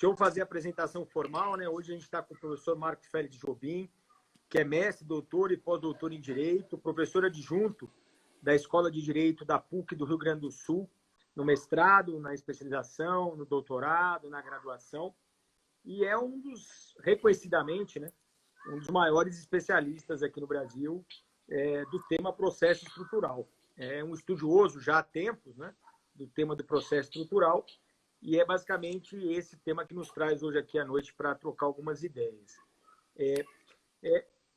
Deixa eu fazer a apresentação formal, né? Hoje a gente está com o professor Marco Félix Jobim, que é mestre, doutor e pós-doutor em Direito, professor adjunto da Escola de Direito da PUC do Rio Grande do Sul, no mestrado, na especialização, no doutorado, na graduação, e é um dos, reconhecidamente, né, um dos maiores especialistas aqui no Brasil do tema processo estrutural. É um estudioso já há tempos, né, do tema do processo estrutural, e é basicamente esse tema que nos traz hoje aqui à noite para trocar algumas ideias.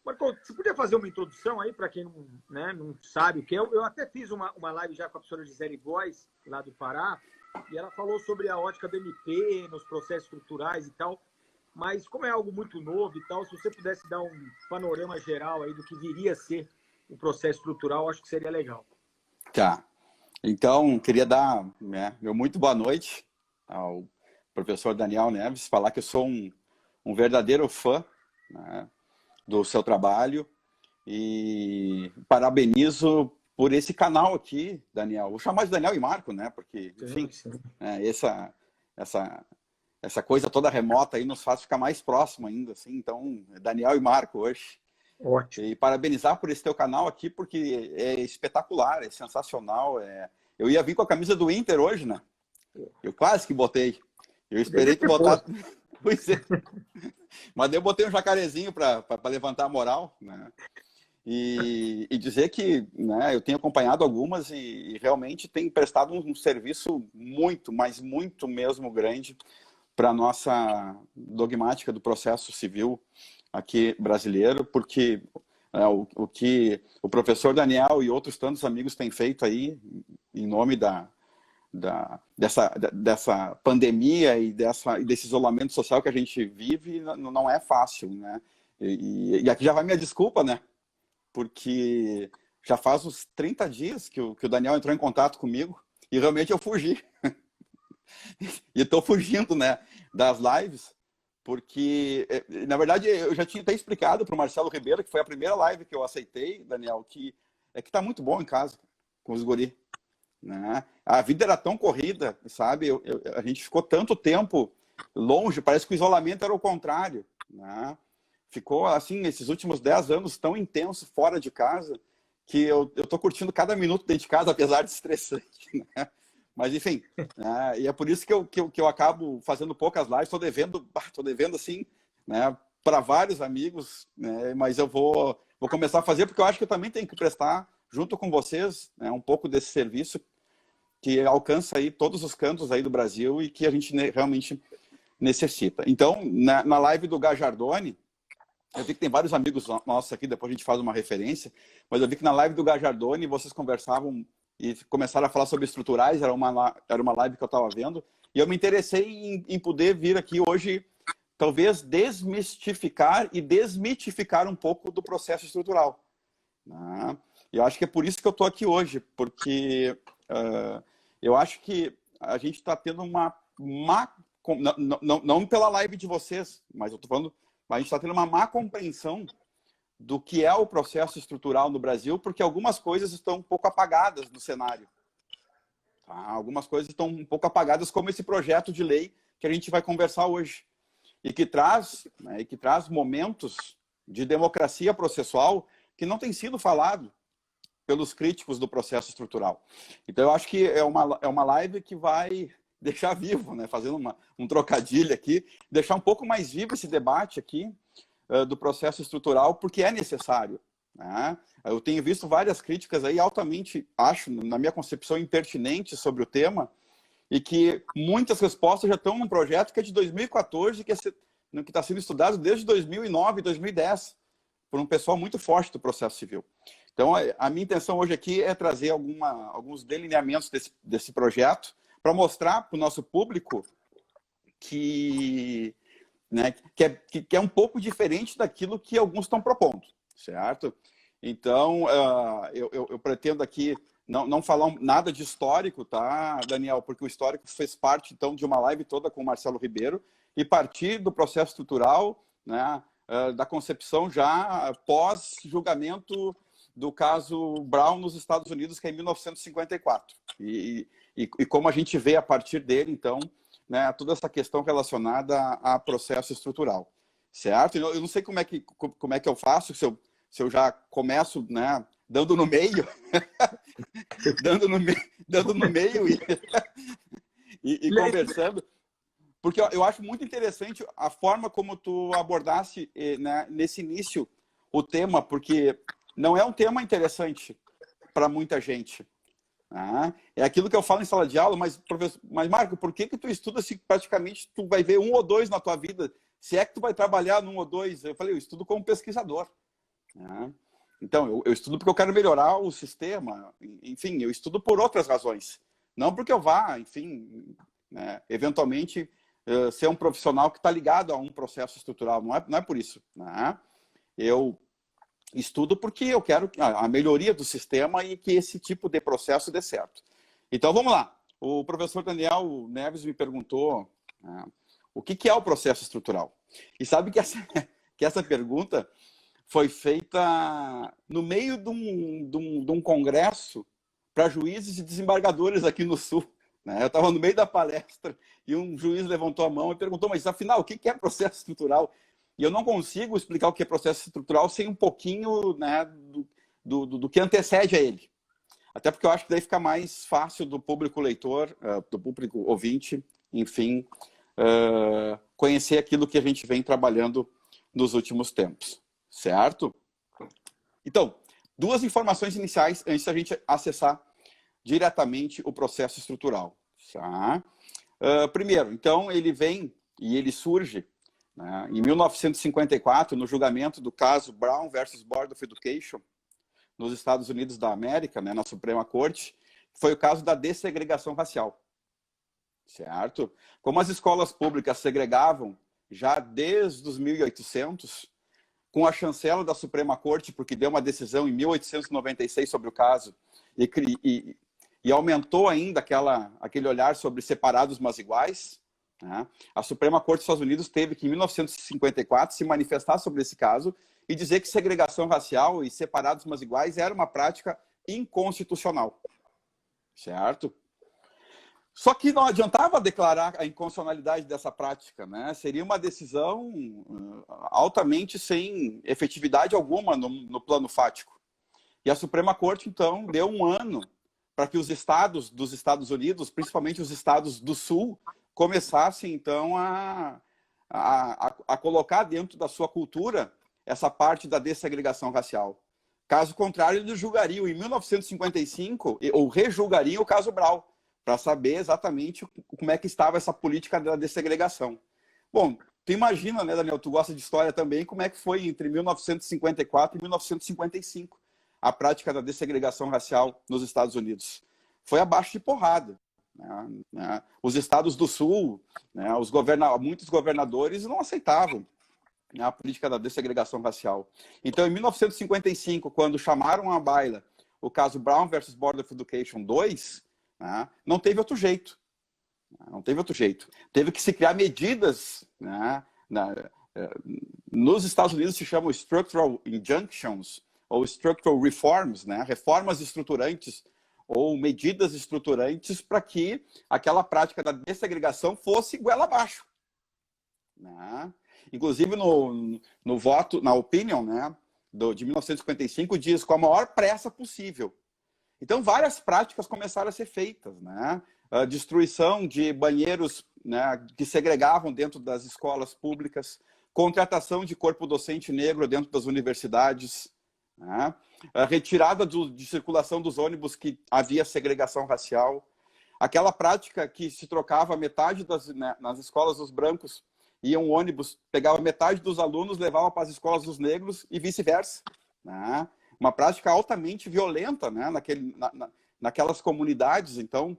Marco, você podia fazer uma introdução aí para quem não, né, não sabe o que é? Eu até fiz uma live já com a professora Gisele Góes, lá do Pará, e ela falou sobre a ótica do MP nos processos estruturais e tal, mas como é algo muito novo e tal, se você pudesse dar um panorama geral aí do que viria a ser o processo estrutural, acho que seria legal. Tá. Então, queria dar meu muito boa noite ao professor Daniel Neves, falar que eu sou um verdadeiro fã, né, do seu trabalho e parabenizo por esse canal aqui, Daniel. Vou chamar de Daniel e Marco, né? Porque, enfim, essa coisa toda remota aí nos faz ficar mais próximo ainda, assim. Então, Daniel e Marco hoje. Ótimo. E parabenizar por esse teu canal aqui, porque é espetacular, é sensacional. Eu ia vir com a camisa do Inter hoje, né? Eu quase que botei. Eu esperei tu botar... Pois é. Mas eu botei um jacarezinho para levantar a moral, né? E dizer que, né, eu tenho acompanhado algumas e realmente tem prestado um serviço muito, mas muito mesmo grande para a nossa dogmática do processo civil aqui brasileiro, porque o que o professor Daniel e outros tantos amigos têm feito aí em nome dessa pandemia e desse isolamento social que a gente vive não é fácil, né? E aqui já vai minha desculpa, né? Porque já faz uns 30 dias que o Daniel entrou em contato comigo e realmente eu fugi. E estou fugindo, né, das lives, porque, na verdade, eu já tinha até explicado para o Marcelo Ribeiro, que foi a primeira live que eu aceitei, Daniel, que está muito bom em casa com os guri. Né? A vida era tão corrida, sabe? A gente ficou tanto tempo longe, parece que o isolamento era o contrário. Né? Ficou, assim, esses últimos 10 anos tão intenso fora de casa, que eu tô curtindo cada minuto dentro de casa, apesar de estressante. Né? Mas, enfim, né? E é por isso que eu acabo fazendo poucas lives, estou devendo assim, né, para vários amigos, né? Mas eu vou começar a fazer, porque eu acho que eu também tenho que prestar, junto com vocês, né, um pouco desse serviço que alcança aí todos os cantos aí do Brasil e que a gente realmente necessita. Então, na live do Gajardoni, eu vi que tem vários amigos nossos aqui, depois a gente faz uma referência, mas eu vi que na live do Gajardoni vocês conversavam e começaram a falar sobre estruturais, era uma live que eu estava vendo, e eu me interessei em poder vir aqui hoje, talvez desmistificar e desmitificar um pouco do processo estrutural. Né? E eu acho que é por isso que eu estou aqui hoje, porque eu acho que a gente está tendo uma má... Não pela live de vocês, mas eu estou falando... A gente está tendo uma má compreensão do que é o processo estrutural no Brasil, porque algumas coisas estão um pouco apagadas no cenário. Tá? Algumas coisas estão um pouco apagadas, como esse projeto de lei que a gente vai conversar hoje. E que traz momentos de democracia processual que não tem sido falado pelos críticos do processo estrutural. Então, eu acho que é uma live que vai deixar vivo, né? Fazendo um trocadilho aqui, deixar um pouco mais vivo esse debate aqui do processo estrutural, porque é necessário. Né? Eu tenho visto várias críticas aí altamente, acho, na minha concepção, impertinentes sobre o tema, e que muitas respostas já estão num projeto que é de 2014, que está sendo estudado desde 2009, 2010, por um pessoal muito forte do processo civil. Então, a minha intenção hoje aqui é trazer alguns delineamentos desse projeto, para mostrar para o nosso público que é um pouco diferente daquilo que alguns estão propondo, certo? Então, eu pretendo aqui não falar nada de histórico, tá, Daniel? Porque o histórico fez parte, então, de uma live toda com o Marcelo Ribeiro e partir do processo estrutural, né, da concepção já pós-julgamento do caso Brown nos Estados Unidos, que é em 1954. E como a gente vê a partir dele, então, né, toda essa questão relacionada a processo estrutural, certo? Eu não sei como é que eu faço, se eu já começo, né, dando no meio, dando no meio e conversando, porque eu acho muito interessante a forma como tu abordasse, né, nesse início o tema, porque não é um tema interessante para muita gente. É aquilo que eu falo em sala de aula, mas Marco, por que tu estuda se praticamente tu vai ver um ou dois na tua vida? Se é que tu vai trabalhar num ou dois? Eu falei, eu estudo como pesquisador. Então, eu estudo porque eu quero melhorar o sistema. Enfim, eu estudo por outras razões. Não porque eu vá, enfim, né, eventualmente ser um profissional que está ligado a um processo estrutural. Não é por isso. Eu estudo porque eu quero a melhoria do sistema e que esse tipo de processo dê certo. Então, vamos lá. O professor Daniel Neves me perguntou o que é o processo estrutural. E sabe que essa pergunta foi feita no meio de um congresso para juízes e desembargadores aqui no Sul. Eu estava no meio da palestra e um juiz levantou a mão e perguntou, mas afinal, o que é processo estrutural? E eu não consigo explicar o que é processo estrutural sem um pouquinho, né, do que antecede a ele. Até porque eu acho que daí fica mais fácil do público leitor, do público ouvinte, enfim, conhecer aquilo que a gente vem trabalhando nos últimos tempos. Certo? Então, duas informações iniciais antes da gente acessar diretamente o processo estrutural. Tá? Primeiro, então, ele vem e ele surge em 1954, no julgamento do caso Brown versus Board of Education, nos Estados Unidos da América, na Suprema Corte, foi o caso da dessegregação racial. Certo? Como as escolas públicas segregavam já desde os 1800, com a chancela da Suprema Corte, porque deu uma decisão em 1896 sobre o caso, e aumentou ainda aquele olhar sobre separados mas iguais, a Suprema Corte dos Estados Unidos teve que, em 1954, se manifestar sobre esse caso e dizer que segregação racial e separados mas iguais era uma prática inconstitucional. Certo? Só que não adiantava declarar a inconstitucionalidade dessa prática, Seria uma decisão altamente sem efetividade alguma no plano fático. E a Suprema Corte, então, deu um ano para que os estados dos Estados Unidos, principalmente os estados do Sul, começassem, então, a colocar dentro da sua cultura essa parte da dessegregação racial. Caso contrário, eles julgariam em 1955, ou rejulgariam o caso Brown, para saber exatamente como é que estava essa política da dessegregação. Bom, tu imagina, Daniel, tu gosta de história também, como é que foi entre 1954 e 1955 a prática da dessegregação racial nos Estados Unidos. Foi abaixo de porrada. Os estados do Sul, muitos governadores não aceitavam a política da dessegregação racial. Então, em 1955, quando chamaram à baila o caso Brown versus Board of Education 2, não teve outro jeito. Não teve outro jeito. Teve que se criar medidas, nos Estados Unidos se chamam structural injunctions ou structural reforms, reformas estruturantes ou medidas estruturantes para que aquela prática da dessegregação fosse goela abaixo. Inclusive no voto, na opinion, de 1955, diz com a maior pressa possível. Então, várias práticas começaram a ser feitas, A destruição de banheiros que segregavam dentro das escolas públicas, contratação de corpo docente negro dentro das universidades, a retirada de circulação dos ônibus que havia segregação racial, aquela prática que se trocava metade nas escolas dos brancos, ia um ônibus, pegava metade dos alunos, levava para as escolas dos negros e vice-versa. Uma prática altamente violenta naquelas comunidades. Então,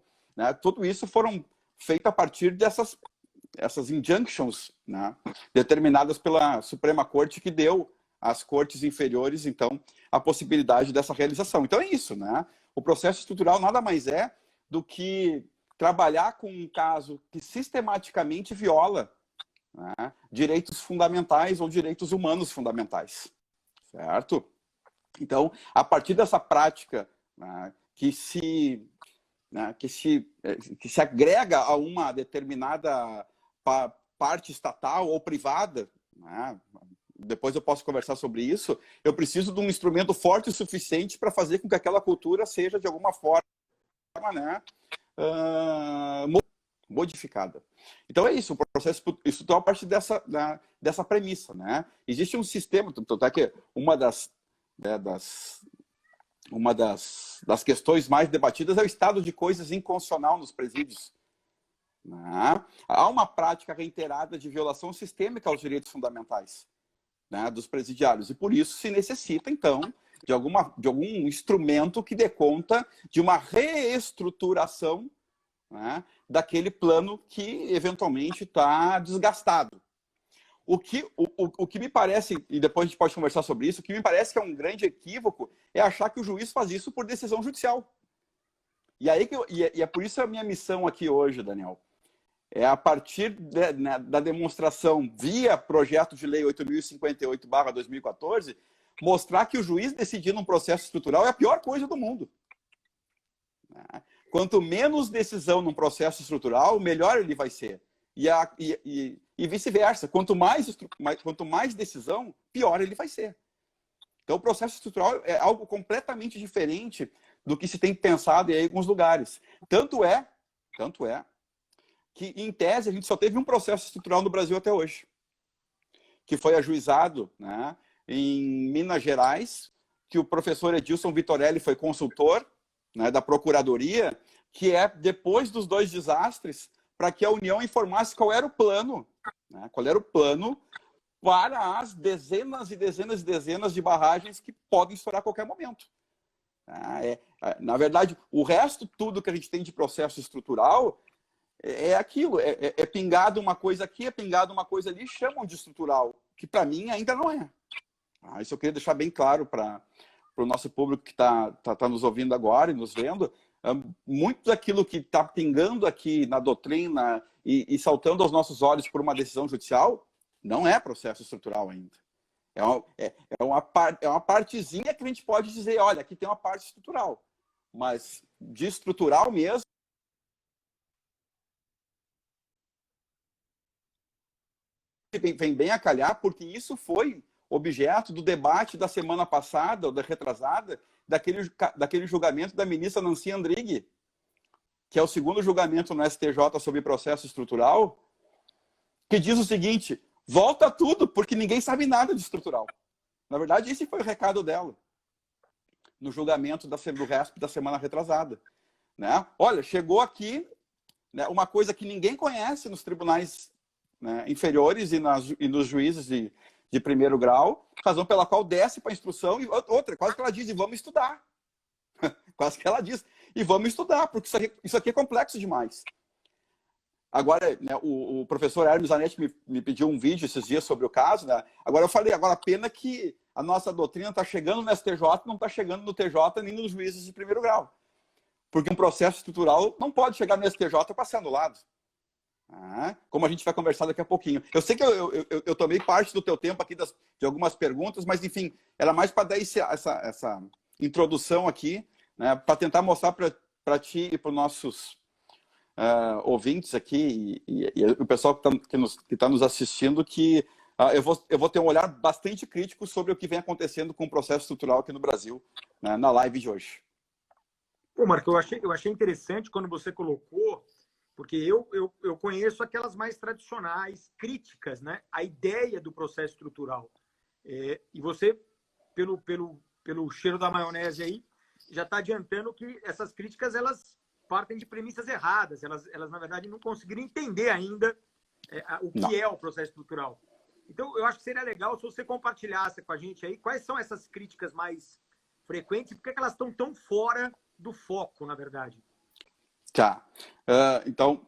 tudo isso foram feito a partir dessas injunctions determinadas pela Suprema Corte, que deu às cortes inferiores, então, a possibilidade dessa realização. Então, é isso. O processo estrutural nada mais é do que trabalhar com um caso que sistematicamente viola direitos fundamentais ou direitos humanos fundamentais. Certo? Então, a partir dessa prática que se né, que se agrega a uma determinada parte estatal ou privada, né, depois eu posso conversar sobre isso, eu preciso de um instrumento forte o suficiente para fazer com que aquela cultura seja, de alguma forma, né, modificada. Então é isso, o processo estrutural a partir dessa premissa, né? Existe um sistema, tanto é que uma das questões mais debatidas é o estado de coisas inconstitucional nos presídios, né? Há uma prática reiterada de violação sistêmica aos direitos fundamentais, né, dos presidiários, e por isso se necessita, então, de algum instrumento que dê conta de uma reestruturação, né, daquele plano que eventualmente está desgastado. O que me parece, e depois a gente pode conversar sobre isso, o que me parece que é um grande equívoco é achar que o juiz faz isso por decisão judicial. E aí é por isso a minha missão aqui hoje, Daniel, é a partir da demonstração via projeto de lei 8.058/2014, mostrar que o juiz decidir num processo estrutural é a pior coisa do mundo. Quanto menos decisão num processo estrutural, melhor ele vai ser. E vice-versa. Quanto mais decisão, pior ele vai ser. Então, o processo estrutural é algo completamente diferente do que se tem pensado em alguns lugares. Tanto é que, em tese, a gente só teve um processo estrutural no Brasil até hoje, que foi ajuizado, né, em Minas Gerais, que o professor Edilson Vitorelli foi consultor, né, da Procuradoria, que é depois dos 2 desastres, para que a União informasse qual era o plano, né, para as dezenas e dezenas e dezenas de barragens que podem estourar a qualquer momento. Na verdade, o resto, tudo que a gente tem de processo estrutural, é aquilo, é pingado uma coisa aqui, é pingado uma coisa ali, chamam de estrutural, que para mim ainda não é. Isso eu queria deixar bem claro para o nosso público que tá nos ouvindo agora e nos vendo. Muito daquilo que está pingando aqui na doutrina e saltando aos nossos olhos por uma decisão judicial, não é processo estrutural ainda. É uma partezinha que a gente pode dizer, olha, aqui tem uma parte estrutural, mas de estrutural mesmo, vem bem a calhar, porque isso foi objeto do debate da semana passada, ou da retrasada, daquele julgamento da ministra Nancy Andrighi, que é o segundo julgamento no STJ sobre processo estrutural, que diz o seguinte: volta tudo, porque ninguém sabe nada de estrutural. Na verdade, esse foi o recado dela, no julgamento do RESP da semana retrasada. Né? Olha, chegou aqui, né, uma coisa que ninguém conhece nos tribunais, né, inferiores e nos juízes de primeiro grau, razão pela qual desce para a instrução, e outra, quase que ela diz, e vamos estudar. Quase que ela diz, e vamos estudar, porque isso aqui é complexo demais. Agora, né, o professor Hermes Zanetti me pediu um vídeo esses dias sobre o caso, né? Agora eu falei, agora a pena que a nossa doutrina está chegando no STJ, não está chegando no TJ nem nos juízes de primeiro grau. Porque um processo estrutural não pode chegar no STJ para ser anulado. Como a gente vai conversar daqui a pouquinho. Eu sei que eu tomei parte do teu tempo aqui de algumas perguntas, mas, enfim, era mais para dar essa introdução aqui, né, para tentar mostrar para ti e para os nossos ouvintes aqui e o pessoal que tá nos assistindo que eu vou ter um olhar bastante crítico sobre o que vem acontecendo com o processo estrutural aqui no Brasil, né, na live de hoje. Pô, Marco, eu achei interessante quando você colocou, porque eu conheço aquelas mais tradicionais, críticas, né, à ideia do processo estrutural. E você, pelo cheiro da maionese aí, já está adiantando que essas críticas, elas partem de premissas erradas. Elas na verdade, não conseguiram entender ainda o que é o processo estrutural. Então, eu acho que seria legal se você compartilhasse com a gente aí quais são essas críticas mais frequentes e por que elas estão tão fora do foco, na verdade. Tá. Então,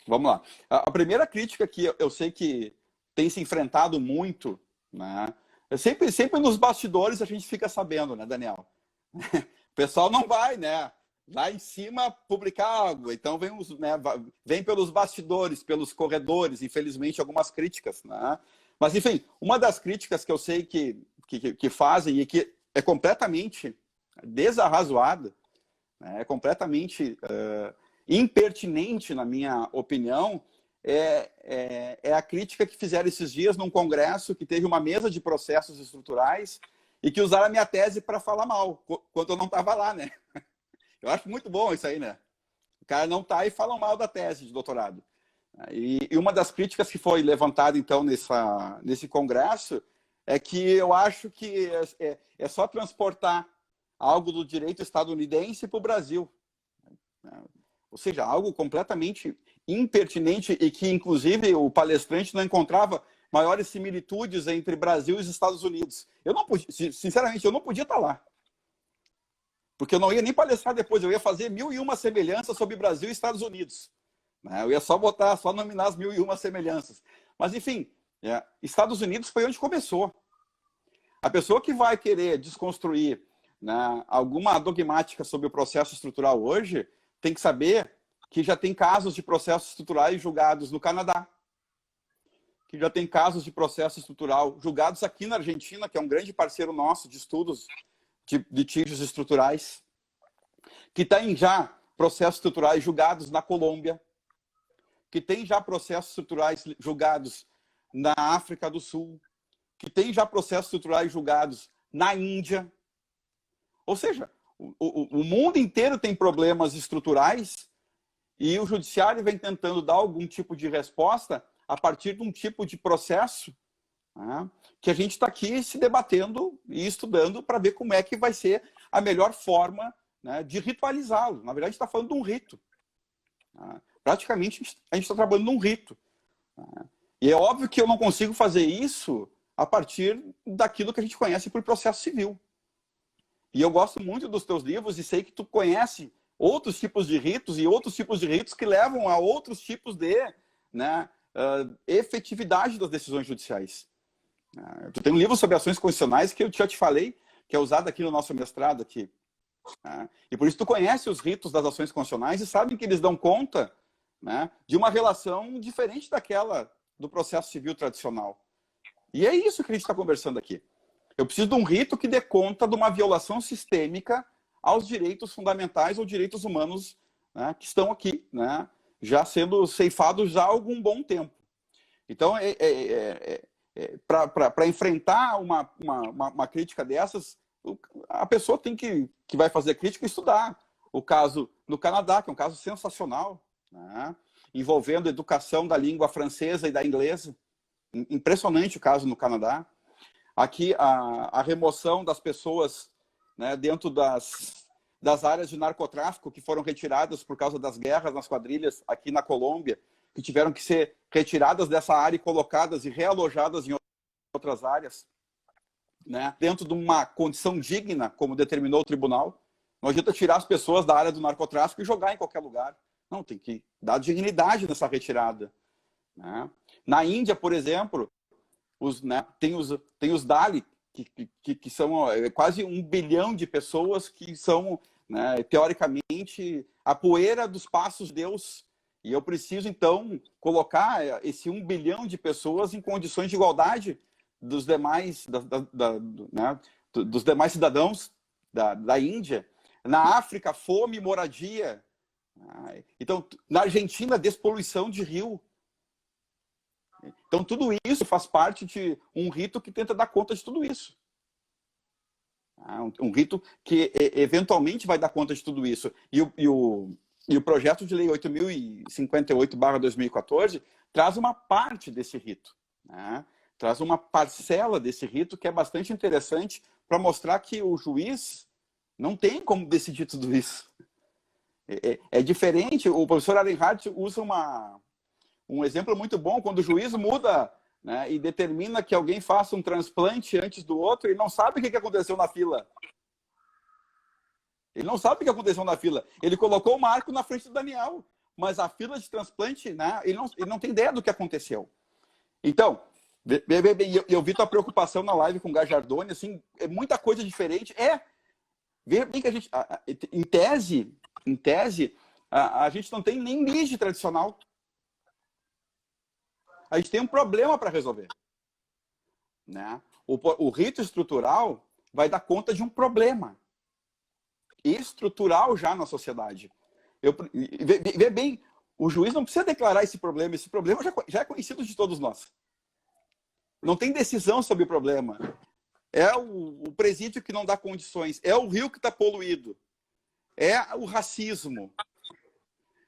vamos lá. A primeira crítica que eu sei que tem se enfrentado muito, né? Sempre nos bastidores a gente fica sabendo, né, Daniel? O pessoal não vai, né? Lá em cima publicar algo, então vem pelos bastidores, pelos corredores, infelizmente algumas críticas, né? Mas enfim, uma das críticas que eu sei que fazem e que é completamente desarrazoada, É completamente impertinente, na minha opinião, é a crítica que fizeram esses dias num congresso que teve uma mesa de processos estruturais e que usaram a minha tese para falar mal, quando eu não estava lá, né? Eu acho muito bom isso aí, né? O cara não está e falam mal da tese de doutorado. E uma das críticas que foi levantada, então, nesse congresso é que eu acho que é só transportar algo do direito estadunidense para o Brasil. Ou seja, algo completamente impertinente e que, inclusive, o palestrante não encontrava maiores similitudes entre Brasil e os Estados Unidos. Eu não podia, sinceramente, eu não podia estar lá. Porque eu não ia nem palestrar depois, eu ia fazer 1001 semelhanças sobre Brasil e Estados Unidos. Eu ia só nominar as 1001 semelhanças. Mas, enfim, Estados Unidos foi onde começou. A pessoa que vai querer desconstruir, né, alguma dogmática sobre o processo estrutural hoje tem que saber que já tem casos de processos estruturais julgados no Canadá, que já tem casos de processo estrutural julgados aqui na Argentina, que é um grande parceiro nosso de estudos de litígios estruturais, que tem já processos estruturais julgados na Colômbia, que tem já processos estruturais julgados na África do Sul, que tem já processos estruturais julgados na Índia. Ou seja, o mundo inteiro tem problemas estruturais e o judiciário vem tentando dar algum tipo de resposta a partir de um tipo de processo, né, que a gente está aqui se debatendo e estudando para ver como é que vai ser a melhor forma, né, de ritualizá-lo. Na verdade, a gente está falando de um rito. Né? Praticamente, a gente está trabalhando num rito. Né? E é óbvio que eu não consigo fazer isso a partir daquilo que a gente conhece por processo civil. E eu gosto muito dos teus livros e sei que tu conhece outros tipos de ritos e outros tipos de ritos que levam a outros tipos de, né, efetividade das decisões judiciais. Tu tem um livro sobre ações constitucionais que eu já te falei, que é usado aqui no nosso mestrado aqui. E por isso tu conhece os ritos das ações constitucionais e sabe que eles dão conta, né, de uma relação diferente daquela do processo civil tradicional. E é isso que a gente está conversando aqui. Eu preciso de um rito que dê conta de uma violação sistêmica aos direitos fundamentais ou direitos humanos, né, que estão aqui, né, já sendo ceifados já há algum bom tempo. Então, para enfrentar uma crítica dessas, a pessoa tem que vai fazer crítica estudar o caso no Canadá, que é um caso sensacional, né, envolvendo a educação da língua francesa e da inglesa. Impressionante o caso no Canadá. Aqui, a remoção das pessoas, né, dentro das áreas de narcotráfico que foram retiradas por causa das guerras nas quadrilhas aqui na Colômbia, que tiveram que ser retiradas dessa área e colocadas e realojadas em outras áreas, né, dentro de uma condição digna, como determinou o tribunal. Não adianta tirar as pessoas da área do narcotráfico e jogar em qualquer lugar. Não, tem que dar dignidade nessa retirada. Né? Na Índia, por exemplo, tem os Dalit, que são quase 1 bilhão de pessoas que são, né, teoricamente, a poeira dos passos de Deus. E eu preciso, então, colocar esse 1 bilhão de pessoas em condições de igualdade dos demais, né, dos demais cidadãos da Índia. Na África, fome e moradia. Então, na Argentina, despoluição de rio. Então, tudo isso faz parte de um rito que tenta dar conta de tudo isso. Um rito que eventualmente vai dar conta de tudo isso. E o projeto de lei 8.058/2014 traz uma parte desse rito. Né? Traz uma parcela desse rito que é bastante interessante para mostrar que o juiz não tem como decidir tudo isso. É diferente. O professor Arenhardt usa um exemplo muito bom, quando o juiz muda, né, e determina que alguém faça um transplante antes do outro, ele não sabe o que aconteceu na fila. Ele não sabe o que aconteceu na fila. Ele colocou o Marco na frente do Daniel, mas a fila de transplante, né, ele não tem ideia do que aconteceu. Então, eu vi tua preocupação na live com o Gajardoni, assim, é muita coisa diferente. Veja bem que a gente, em tese, a gente não tem nem lide tradicional. A gente tem um problema para resolver. Né? O rito estrutural vai dar conta de um problema. estrutural já na sociedade. Vê bem, o juiz não precisa declarar esse problema já é conhecido de todos nós. Não tem decisão sobre o problema. É o presídio que não dá condições, é o rio que está poluído, é o racismo,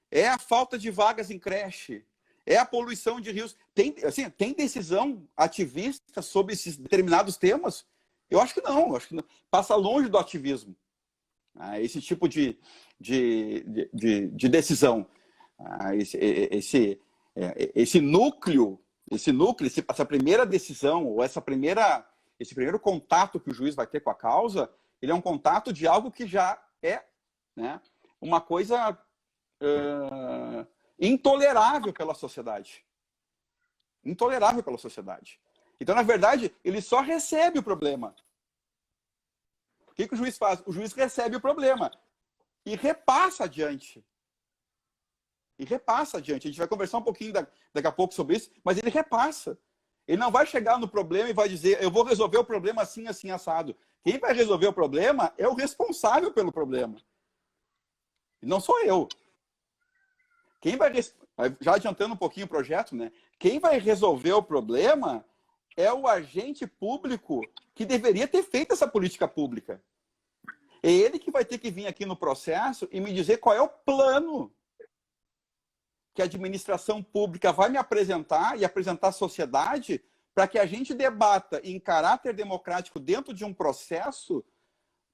é a falta de vagas em creche, é a poluição de rios. Tem decisão ativista sobre esses determinados temas? Eu acho que não. Passa longe do ativismo. Esse tipo de decisão. Esse núcleo, essa primeira decisão, ou esse primeiro contato que o juiz vai ter com a causa, ele é um contato de algo que já é, né, uma coisa intolerável pela sociedade. Intolerável pela sociedade. Então, na verdade, ele só recebe o problema. O que o juiz faz? O juiz recebe o problema e repassa adiante. A gente vai conversar um pouquinho daqui a pouco sobre isso, mas ele repassa. Ele não vai chegar no problema e vai dizer, eu vou resolver o problema assim, assim, assado. Quem vai resolver o problema é o responsável pelo problema. E não sou eu. Já adiantando um pouquinho o projeto, né? Quem vai resolver o problema é o agente público que deveria ter feito essa política pública. É ele que vai ter que vir aqui no processo e me dizer qual é o plano que a administração pública vai me apresentar e apresentar à sociedade para que a gente debata em caráter democrático dentro de um processo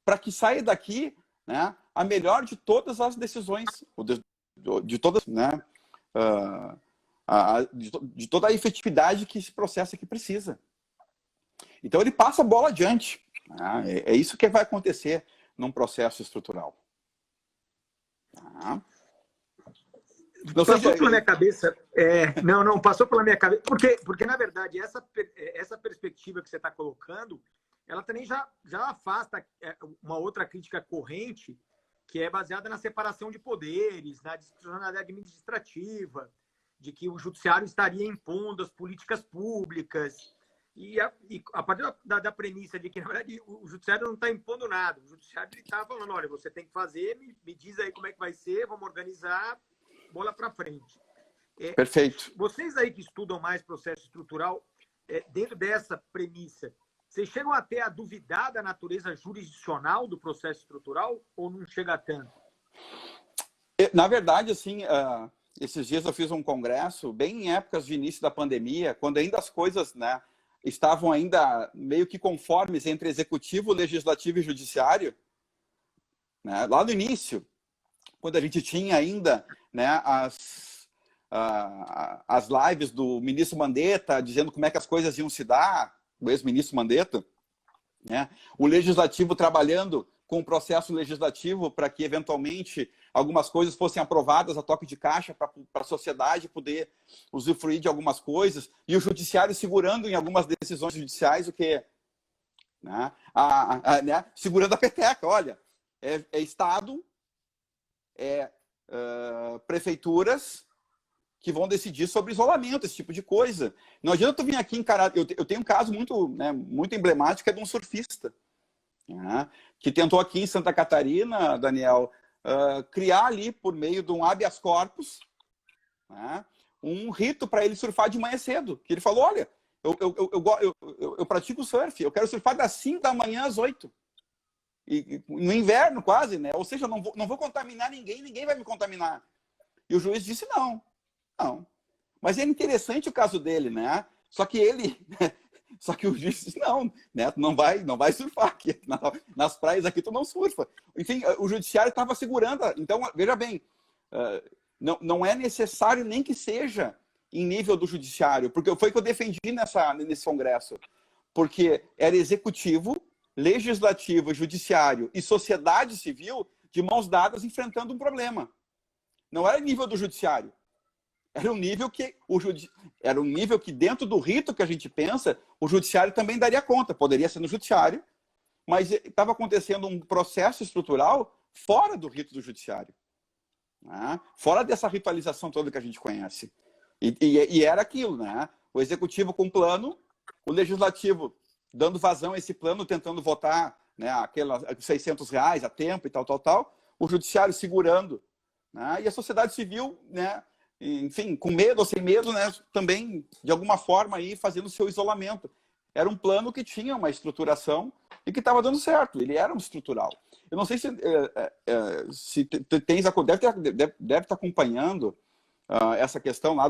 para que saia daqui, né, a melhor de todas as decisões, de todas, né, de toda a efetividade que esse processo aqui precisa. Então ele passa a bola adiante. É isso que vai acontecer num processo estrutural. Passou pela minha cabeça. Não, passou pela minha cabeça. Porque na verdade, essa perspectiva que você está colocando, ela também já afasta uma outra crítica corrente, que é baseada na separação de poderes, na discricionalidade administrativa, de que o judiciário estaria impondo as políticas públicas. E a partir da premissa de que, na verdade, o judiciário não está impondo nada. O judiciário está falando, olha, você tem que fazer, me diz aí como é que vai ser, vamos organizar, bola para frente. Perfeito. Vocês aí que estudam mais processo estrutural, dentro dessa premissa, vocês chegam até a duvidar da natureza jurisdicional do processo estrutural ou não chega a tanto? Na verdade, assim, esses dias eu fiz um congresso, bem em épocas de início da pandemia, quando ainda as coisas, né, estavam ainda meio que conformes entre executivo, legislativo e judiciário, né? Lá no início, quando a gente tinha ainda, né, as lives do ministro Mandetta dizendo como é que as coisas iam se dar, o ex-ministro Mandetta, né? O legislativo trabalhando com o processo legislativo para que, eventualmente, algumas coisas fossem aprovadas a toque de caixa para a sociedade poder usufruir de algumas coisas, e o judiciário segurando em algumas decisões judiciais o quê? Né? Né? Segurando a peteca, olha, é Estado, prefeituras que vão decidir sobre isolamento, esse tipo de coisa. Não adianta eu vir aqui encarar... Eu tenho um caso muito, né, muito emblemático, é de um surfista, né, que tentou aqui em Santa Catarina, Daniel, criar ali, por meio de um habeas corpus, né, um rito para ele surfar de manhã cedo. Que ele falou, olha, eu pratico surf, eu quero surfar das 5 da manhã às 8. E, no inverno quase, né? Ou seja, eu não vou contaminar ninguém vai me contaminar. E o juiz disse não. Mas é interessante o caso dele, né? Só que o juiz disse não, né? Não vai surfar aqui. Nas praias aqui tu não surfa. Enfim, o judiciário estava segurando. Então, veja bem, não é necessário nem que seja em nível do judiciário, porque foi o que eu defendi nesse congresso. Porque era executivo, legislativo, judiciário e sociedade civil de mãos dadas enfrentando um problema. Não era nível do judiciário. Era um nível que dentro do rito que a gente pensa, o judiciário também daria conta. Poderia ser no judiciário, mas estava acontecendo um processo estrutural fora do rito do judiciário, né? Fora dessa ritualização toda que a gente conhece. E era aquilo, né? O executivo com plano, o legislativo dando vazão a esse plano, tentando votar né, aquelas R$ 600 a tempo e tal, o judiciário segurando, né, e a sociedade civil, né, enfim, com medo ou sem medo, né, também, de alguma forma, aí, fazendo o seu isolamento. Era um plano que tinha uma estruturação e que estava dando certo, ele era um estrutural. Eu não sei se tens, deve estar acompanhando essa questão lá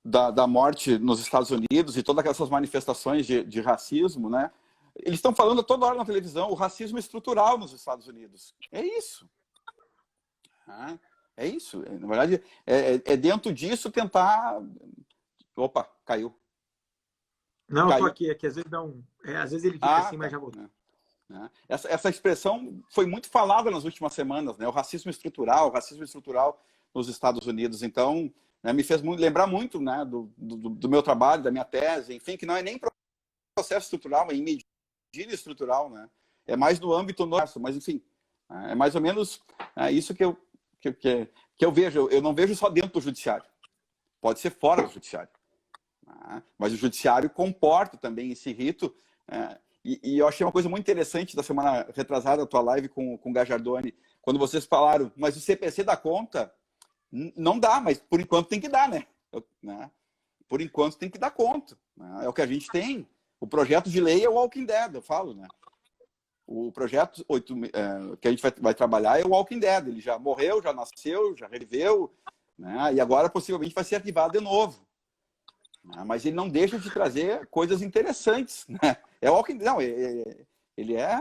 da morte nos Estados Unidos e todas essas manifestações de racismo, né? Eles estão falando toda hora na televisão o racismo estrutural nos Estados Unidos. É isso. É isso. Na verdade, é dentro disso tentar... Opa, caiu. Não, eu tô aqui. É que às vezes às vezes ele fica assim, mas já voltou. Essa expressão foi muito falada nas últimas semanas, né? O racismo estrutural nos Estados Unidos. Então, né, me fez lembrar muito, né, do meu trabalho, da minha tese, enfim, que não é nem processo estrutural, é em medida estrutural, né? É mais no âmbito nosso, mas enfim, é mais ou menos isso que eu vejo. Eu não vejo só dentro do judiciário, pode ser fora do judiciário, mas o judiciário comporta também esse rito. E eu achei uma coisa muito interessante da semana retrasada, a tua live com o Gajardoni, quando vocês falaram, mas o CPC dá conta? Não dá, mas por enquanto tem que dar, né? Por enquanto tem que dar conta. Né? É o que a gente tem. O projeto de lei é o Walking Dead, eu falo, né? O projeto que a gente vai trabalhar é o Walking Dead. Ele já morreu, já nasceu, já reviveu, né? E agora possivelmente vai ser arquivado de novo. Mas ele não deixa de trazer coisas interessantes, né? É o Walking Dead. Não, ele é...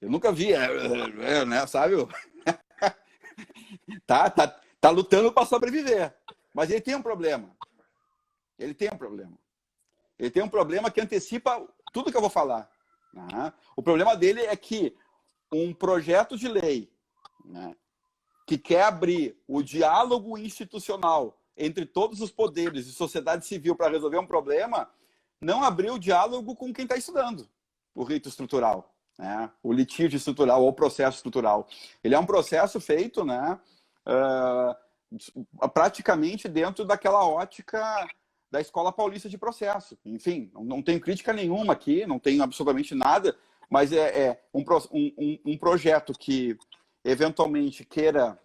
Eu nunca vi, né? Sabe? Tá lutando para sobreviver. Mas ele tem um problema. Ele tem um problema que antecipa tudo que eu vou falar. O problema dele é que um projeto de lei, né, que quer abrir o diálogo institucional entre todos os poderes e sociedade civil para resolver um problema, não abriu o diálogo com quem está estudando o rito estrutural, né, o litígio estrutural ou o processo estrutural. Ele é um processo feito, né, praticamente dentro daquela ótica da Escola Paulista de Processo. Enfim, não tenho crítica nenhuma aqui, não tenho absolutamente nada, mas é um projeto que eventualmente queira,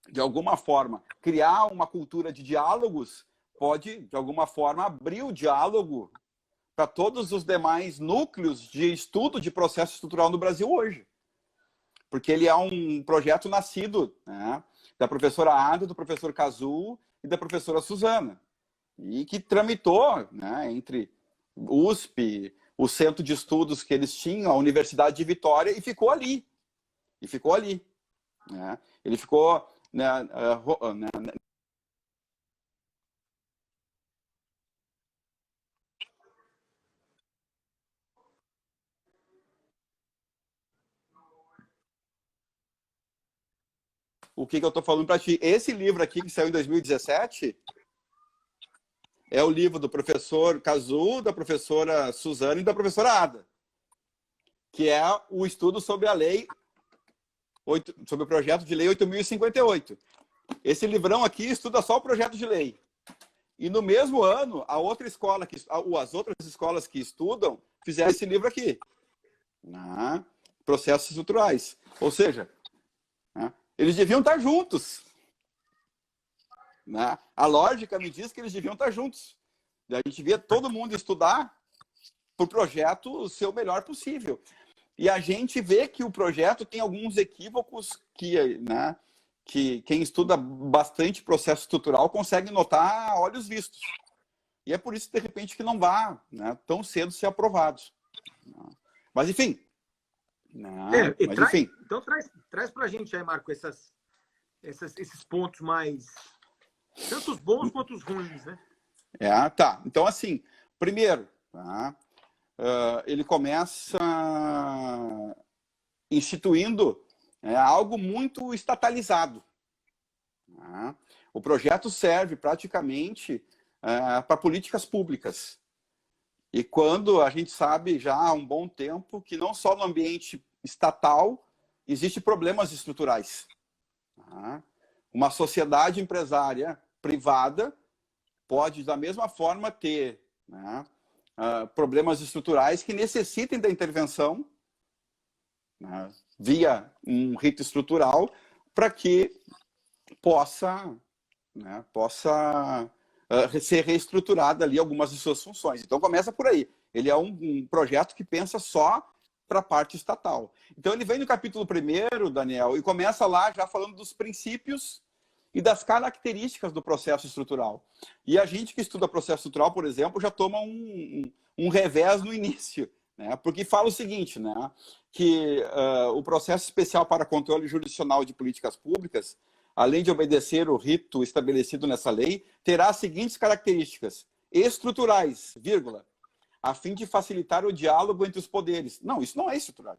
de alguma forma, criar uma cultura de diálogos, pode, de alguma forma, abrir o diálogo para todos os demais núcleos de estudo de processo estrutural no Brasil hoje. Porque ele é um projeto nascido, né, da professora Ada, do professor Cazu e da professora Suzana, e que tramitou, né, entre USP, o centro de estudos que eles tinham, a Universidade de Vitória, e ficou ali. Né? Ele ficou... O que eu estou falando para ti? Esse livro aqui, que saiu em 2017, é o livro do professor Cazu, da professora Suzana e da professora Ada, que é o estudo sobre a lei, sobre o projeto de lei 8.058. Esse livrão aqui estuda só o projeto de lei. E no mesmo ano, as outras escolas que estudam fizeram esse livro aqui, Processos Estruturais. Ou seja, eles deviam estar juntos. A lógica me diz que eles deviam estar juntos. A gente devia todo mundo estudar para o projeto ser o melhor possível. E a gente vê que o projeto tem alguns equívocos que quem estuda bastante processo estrutural consegue notar a olhos vistos. E é por isso, de repente, que não vai, né, tão cedo ser aprovado. Mas, enfim. Enfim. Então, traz para a gente aí, Marco, esses pontos mais... Tanto os bons quanto os ruins, né? Tá. Então, assim, primeiro, ele começa instituindo algo muito estatalizado. O projeto serve praticamente para políticas públicas. E quando a gente sabe já há um bom tempo que não só no ambiente estatal existem problemas estruturais. Uma sociedade empresária privada pode, da mesma forma, ter problemas estruturais que necessitem da intervenção, né, via um rito estrutural, para que possa ser reestruturada ali algumas de suas funções. Então começa por aí. Ele é um projeto que pensa só para a parte estatal. Então ele vem no capítulo 1º, Daniel, e começa lá já falando dos princípios e das características do processo estrutural. E a gente que estuda processo estrutural, por exemplo, já toma um revés no início, né? Porque fala o seguinte, né? Que o processo especial para controle jurisdicional de políticas públicas, além de obedecer o rito estabelecido nessa lei, terá as seguintes características: estruturais, vírgula, a fim de facilitar o diálogo entre os poderes. Não, isso não é estrutural.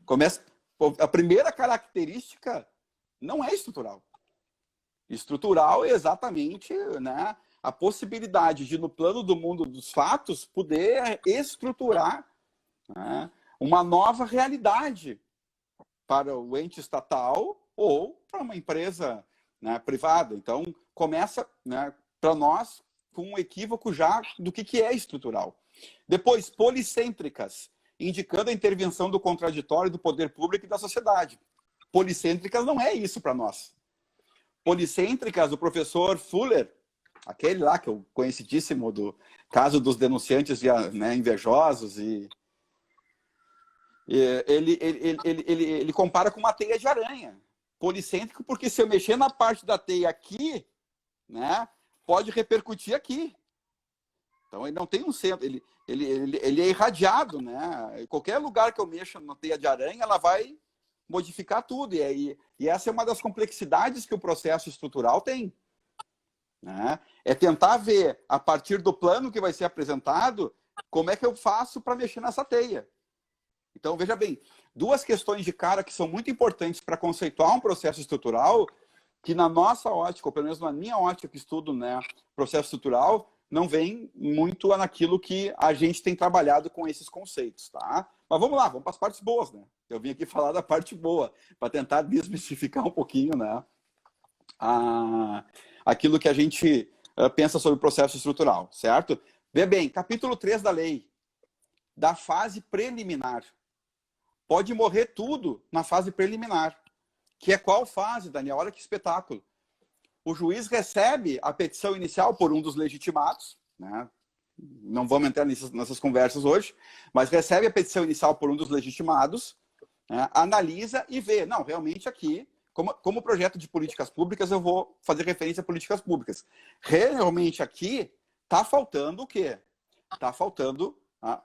Começa, a primeira característica não é estrutural. Estrutural é exatamente, né, a possibilidade de, no plano do mundo dos fatos, poder estruturar, né, uma nova realidade para o ente estatal ou para uma empresa, né, privada. Então, começa, né, para nós com um equívoco já do que é estrutural. Depois, policêntricas, indicando a intervenção do contraditório do poder público e da sociedade. Policêntricas não é isso para nós. Policêntricas, o professor Fuller, aquele lá que é o conhecidíssimo do caso dos denunciantes, né, invejosos, e ele compara com uma teia de aranha. Policêntrico porque se eu mexer na parte da teia aqui, né, pode repercutir aqui. Então ele não tem um centro, ele é irradiado, né? Em qualquer lugar que eu mexa na teia de aranha, ela vai modificar tudo. E essa é uma das complexidades que o processo estrutural tem, né? É tentar ver, a partir do plano que vai ser apresentado, como é que eu faço para mexer nessa teia. Então, veja bem, duas questões de cara que são muito importantes para conceituar um processo estrutural, que na nossa ótica, ou pelo menos na minha ótica que estudo, né, processo estrutural, não vem muito naquilo que a gente tem trabalhado com esses conceitos, tá? Mas vamos lá, vamos para as partes boas, né? Eu vim aqui falar da parte boa, para tentar desmistificar um pouquinho, né, aquilo que a gente pensa sobre o processo estrutural, certo? Vê bem, capítulo 3 da lei, da fase preliminar. Pode morrer tudo na fase preliminar. Que é qual fase, Daniel? Olha que espetáculo. O juiz recebe a petição inicial por um dos legitimados, né? Não vamos entrar nessas conversas hoje, mas recebe a petição inicial por um dos legitimados, né? Analisa e vê, não, realmente aqui, como projeto de políticas públicas, eu vou fazer referência a políticas públicas. Realmente aqui está faltando o quê? Está faltando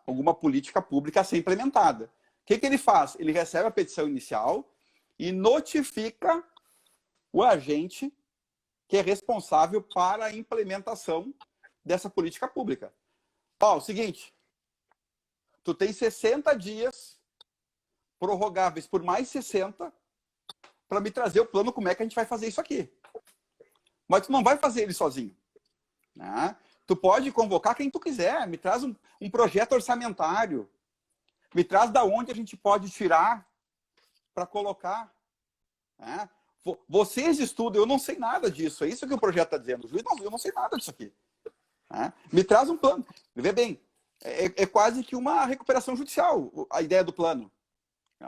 alguma política pública a ser implementada. O que ele faz? Ele recebe a petição inicial e notifica o agente que é responsável para a implementação dessa política pública. Ó, o seguinte, tu tem 60 dias prorrogáveis por mais 60 para me trazer o plano como é que a gente vai fazer isso aqui. Mas tu não vai fazer ele sozinho, né? Tu pode convocar quem tu quiser, me traz um projeto orçamentário, me traz da onde a gente pode tirar para colocar, né? Vocês estudam, eu não sei nada disso, é isso que o projeto está dizendo. Eu não sei nada disso aqui, né? Me traz um plano. Vê bem, é quase que uma recuperação judicial, a ideia do plano.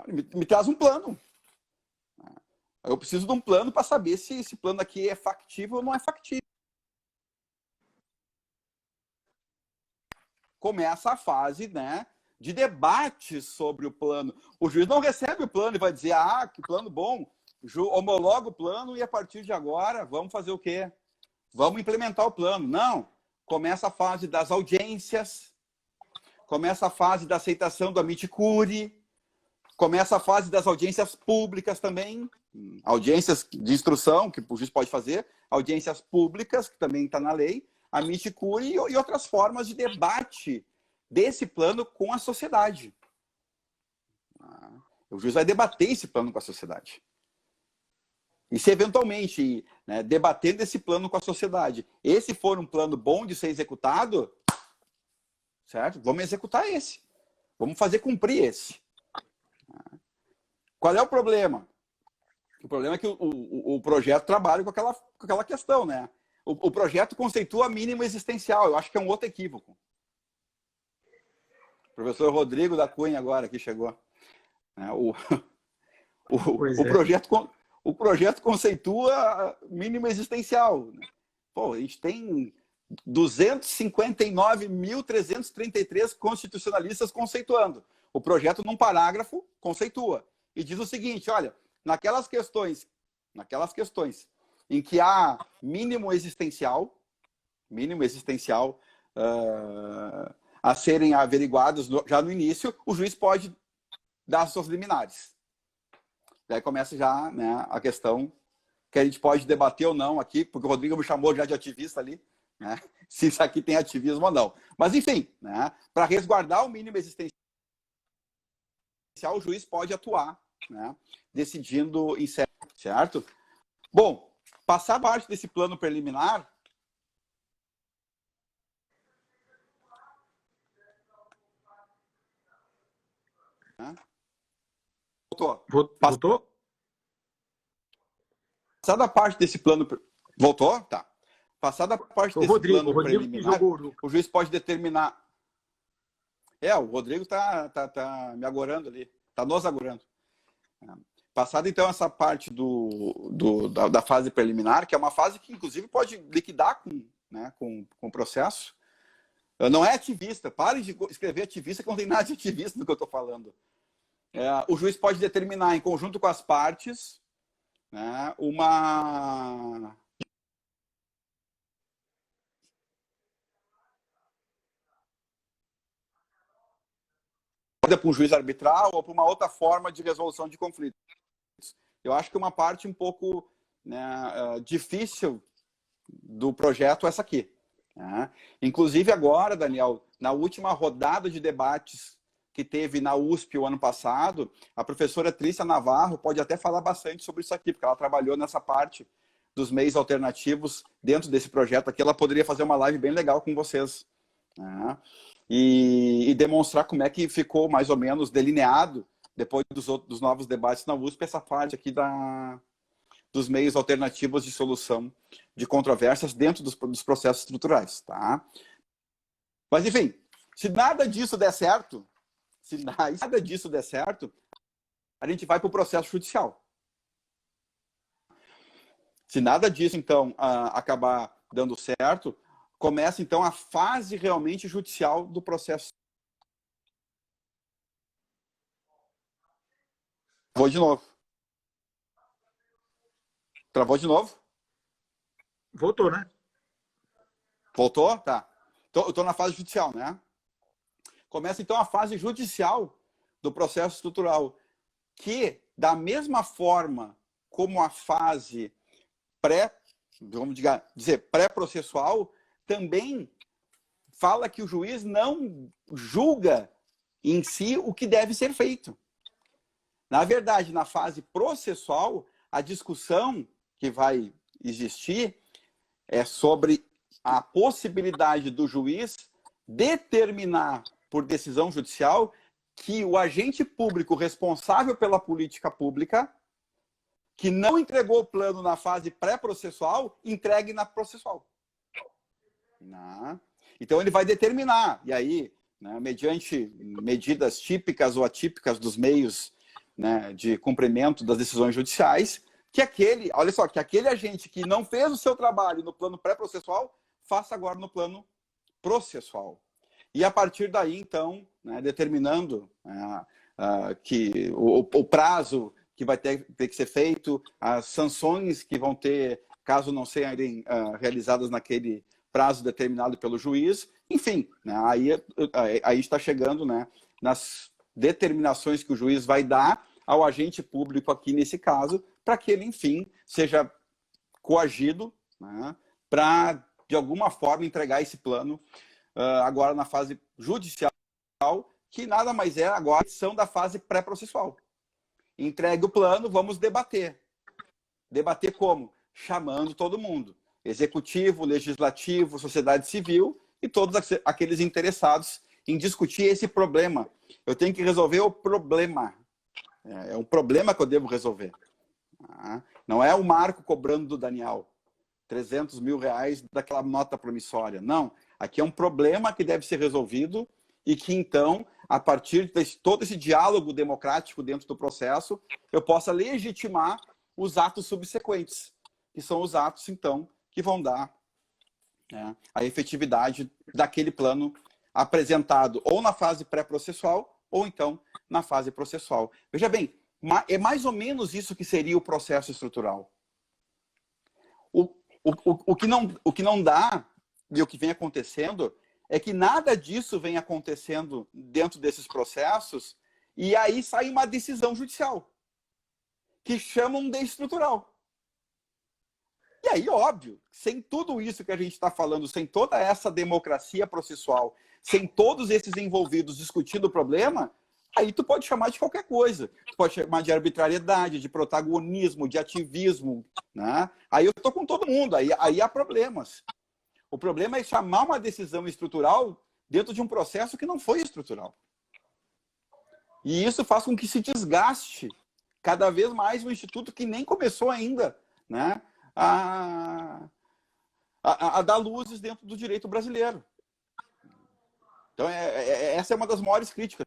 Me traz um plano. Eu preciso de um plano para saber se esse plano aqui é factível ou não é factível. Começa a fase, né, de debate sobre o plano. O juiz não recebe o plano e vai dizer, que plano bom, homologa o plano e a partir de agora vamos fazer o quê? Vamos implementar o plano. Não. Começa a fase das audiências, começa a fase da aceitação do amici curiae, começa a fase das audiências públicas também, audiências de instrução, que o juiz pode fazer, audiências públicas, que também está na lei, amici curiae e outras formas de debate desse plano com a sociedade. O juiz vai debater esse plano com a sociedade. E se eventualmente, né, debatendo esse plano com a sociedade, esse for um plano bom de ser executado, certo? Vamos executar esse. Vamos fazer cumprir esse. Qual é o problema? O problema é que o projeto trabalha com aquela questão, né? O projeto conceitua mínimo existencial. Eu acho que é um outro equívoco. Professor Rodrigo da Cunha agora que chegou. O projeto conceitua mínimo existencial. Pô, a gente tem 259.333 constitucionalistas conceituando. O projeto, num parágrafo, conceitua. E diz o seguinte, olha, naquelas questões em que há mínimo existencial a serem averiguados já no início, o juiz pode dar suas liminares. Daí começa já, né, a questão que a gente pode debater ou não aqui, porque o Rodrigo me chamou já de ativista ali, né, se isso aqui tem ativismo ou não. Mas, enfim, né, para resguardar o mínimo existencial, o juiz pode atuar, né, decidindo em certo? Bom, passar parte desse plano preliminar, né? Voltou? Passada a parte desse plano... Voltou? Tá. Passada a parte desse plano preliminar, o juiz pode determinar... o Rodrigo tá me agorando ali. Tá nos agorando. Passada, então, essa parte da fase preliminar, que é uma fase que, inclusive, pode liquidar com o processo. Não é ativista. Pare de escrever ativista, que não tem nada de ativista do que eu estou falando. O juiz pode determinar, em conjunto com as partes, né, uma... para um juiz arbitral ou para uma outra forma de resolução de conflitos. Eu acho que uma parte um pouco, né, difícil do projeto é essa aqui. Né? Inclusive agora, Daniel, na última rodada de debates que teve na USP o ano passado, a professora Trícia Navarro pode até falar bastante sobre isso aqui, porque ela trabalhou nessa parte dos meios alternativos dentro desse projeto aqui. Ela poderia fazer uma live bem legal com vocês. Né? E demonstrar como é que ficou mais ou menos delineado, depois dos novos debates na USP, essa parte aqui dos meios alternativos de solução de controvérsias dentro dos processos estruturais. Tá? Mas, enfim, se nada disso der certo, a gente vai para o processo judicial. Se nada disso, então, acabar dando certo, começa, então, a fase realmente judicial do processo. Travou de novo. Travou de novo? Voltou, né? Voltou? Tá. Eu estou na fase judicial, né? Começa, então, a fase judicial do processo estrutural, que, da mesma forma como a fase vamos dizer, pré-processual, também fala que o juiz não julga em si o que deve ser feito. Na verdade, na fase processual, a discussão que vai existir é sobre a possibilidade do juiz determinar, por decisão judicial, que o agente público responsável pela política pública, que não entregou o plano na fase pré-processual, entregue na processual. Então, ele vai determinar, e aí, né, mediante medidas típicas ou atípicas dos meios, né, de cumprimento das decisões judiciais, que aquele agente que não fez o seu trabalho no plano pré-processual, faça agora no plano processual. E a partir daí, então, né, determinando que o prazo que vai ter que ser feito, as sanções que vão ter, caso não sejam realizadas naquele prazo determinado pelo juiz, enfim, né, aí está chegando, né, nas determinações que o juiz vai dar ao agente público aqui nesse caso, para que ele, enfim, seja coagido, né, para, de alguma forma, entregar esse plano agora na fase judicial, que nada mais é agora a edição da fase pré-processual. Entregue o plano, vamos debater. Debater como? Chamando todo mundo. Executivo, legislativo, sociedade civil e todos aqueles interessados em discutir esse problema. Eu tenho que resolver o problema. É um problema que eu devo resolver. Não é o Marco cobrando do Daniel 300 mil reais daquela nota promissória. Não. Aqui é um problema que deve ser resolvido e que, então, a partir de todo esse diálogo democrático dentro do processo, eu possa legitimar os atos subsequentes, que são os atos, então, que vão dar, né, a efetividade daquele plano apresentado ou na fase pré-processual ou, então, na fase processual. Veja bem, é mais ou menos isso que seria o processo estrutural. O que não dá, e o que vem acontecendo, é que nada disso vem acontecendo dentro desses processos, e aí sai uma decisão judicial, que chamam de estrutural. E aí, óbvio, sem tudo isso que a gente está falando, sem toda essa democracia processual, sem todos esses envolvidos discutindo o problema, aí tu pode chamar de qualquer coisa. Tu pode chamar de arbitrariedade, de protagonismo, de ativismo, né? Aí eu estou com todo mundo, aí há problemas. O problema é chamar uma decisão estrutural dentro de um processo que não foi estrutural. E isso faz com que se desgaste cada vez mais o Instituto, que nem começou ainda, né, a dar luzes dentro do direito brasileiro. Então, essa é uma das maiores críticas.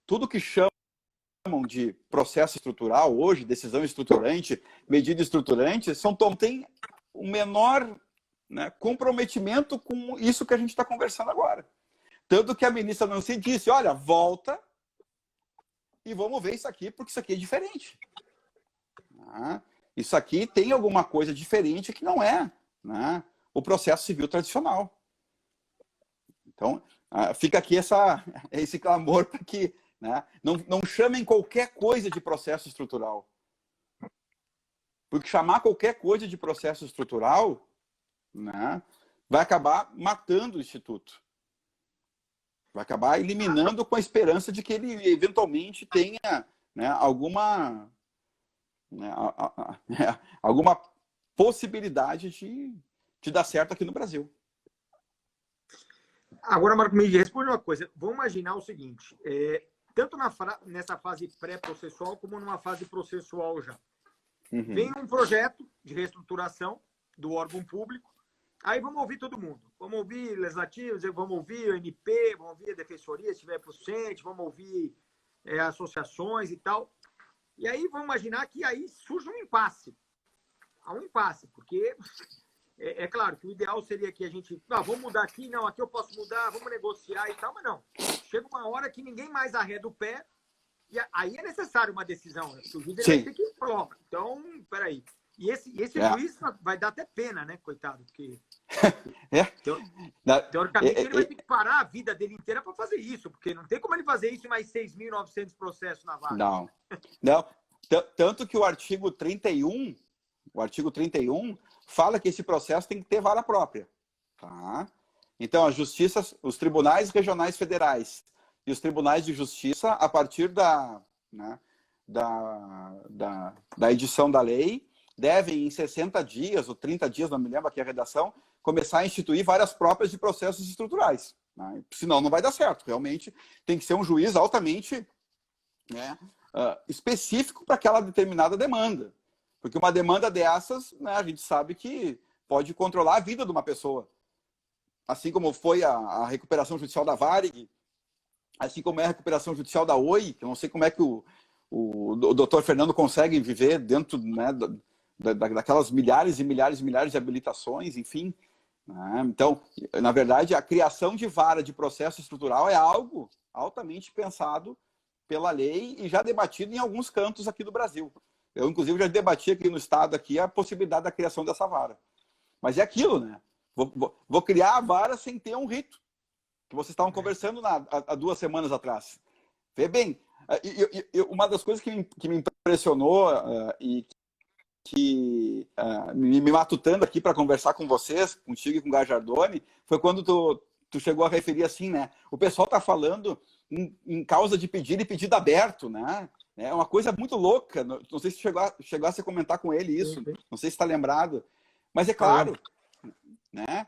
Tudo que chamam de processo estrutural hoje, decisão estruturante, medida estruturante, tem o menor, né, comprometimento com isso que a gente está conversando agora. Tanto que a ministra Nancy disse, olha, volta e vamos ver isso aqui, porque isso aqui é diferente. Isso aqui tem alguma coisa diferente que não é, né, o processo civil tradicional. Então, fica aqui esse clamor para que, né, não chamem qualquer coisa de processo estrutural. Porque chamar qualquer coisa de processo estrutural, né, vai acabar matando o Instituto. Vai acabar eliminando com a esperança de que ele eventualmente tenha, né, alguma possibilidade de dar certo aqui no Brasil. Agora, Marco, me responde uma coisa. Vamos imaginar o seguinte, tanto nessa fase pré-processual como numa fase processual já. Uhum. Vem um projeto de reestruturação do órgão público, aí vamos ouvir todo mundo. Vamos ouvir legislativos, vamos ouvir o MP, vamos ouvir a defensoria, se tiver procedente, vamos ouvir associações e tal. E aí vamos imaginar que aí surge um impasse. Há um impasse, porque é claro que o ideal seria que a gente... vamos mudar aqui, não, aqui eu posso mudar, vamos negociar e tal, mas não. Chega uma hora que ninguém mais arreda o pé, e aí é necessário uma decisão, né? Porque o juiz vai ter que falar, então, peraí. E esse juiz vai dar até pena, né, coitado? Porque teoricamente ele vai ter que parar a vida dele inteira para fazer isso, porque não tem como ele fazer isso em mais 6.900 processos na vara. Não. Tanto que o artigo 31 fala que esse processo tem que ter vara própria. Tá? Então, a justiça, os tribunais regionais federais e os tribunais de justiça, a partir da edição da lei, devem, em 60 dias ou 30 dias, não me lembro aqui a redação, começar a instituir várias próprias de processos estruturais. Né? Senão não vai dar certo. Realmente tem que ser um juiz altamente, né, específico para aquela determinada demanda. Porque uma demanda dessas, né, a gente sabe que pode controlar a vida de uma pessoa. Assim como foi a recuperação judicial da Varig, assim como é a recuperação judicial da Oi, que eu não sei como é que o doutor Fernando consegue viver dentro, né, daquelas milhares e milhares e milhares de habilitações, enfim. Né? Então, na verdade, a criação de vara de processo estrutural é algo altamente pensado pela lei e já debatido em alguns cantos aqui do Brasil. Eu, inclusive, já debati aqui no estado aqui a possibilidade da criação dessa vara. Mas é aquilo, né? Vou criar a vara sem ter um rito, que vocês estavam conversando há 2 semanas atrás. Vê bem, uma das coisas que me impressionou e que me matutando aqui para conversar com vocês, contigo e com o Gajardoni, foi quando tu chegou a referir assim, né? O pessoal está falando em causa de pedido e pedido aberto, né? É uma coisa muito louca. Não sei se chegasse a comentar com ele isso. Não sei se está lembrado. Mas é claro, né?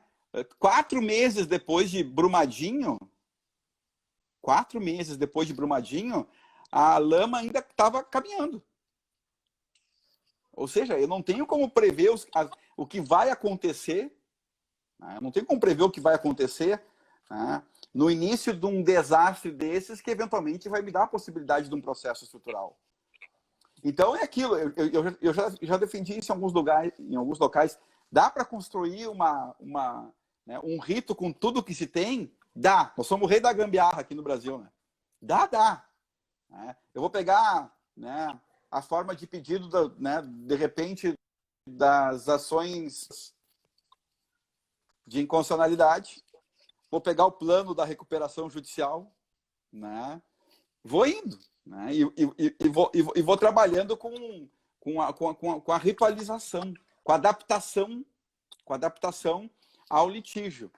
4 meses depois de Brumadinho, a lama ainda estava caminhando. Ou seja, eu não tenho como prever o que vai acontecer. Né? Eu não tenho como prever o que vai acontecer, né, no início de um desastre desses que eventualmente vai me dar a possibilidade de um processo estrutural. Então é aquilo, eu já defendi isso em alguns locais. Dá para construir né, um rito com tudo que se tem? Dá. Nós somos o rei da gambiarra aqui no Brasil, né? Dá. Né? Eu vou pegar, né, a forma de pedido, né, de repente, das ações de inconstitucionalidade, vou pegar o plano da recuperação judicial, né? Vou indo, né? E vou trabalhando com a ritualização, com a adaptação ao litígio,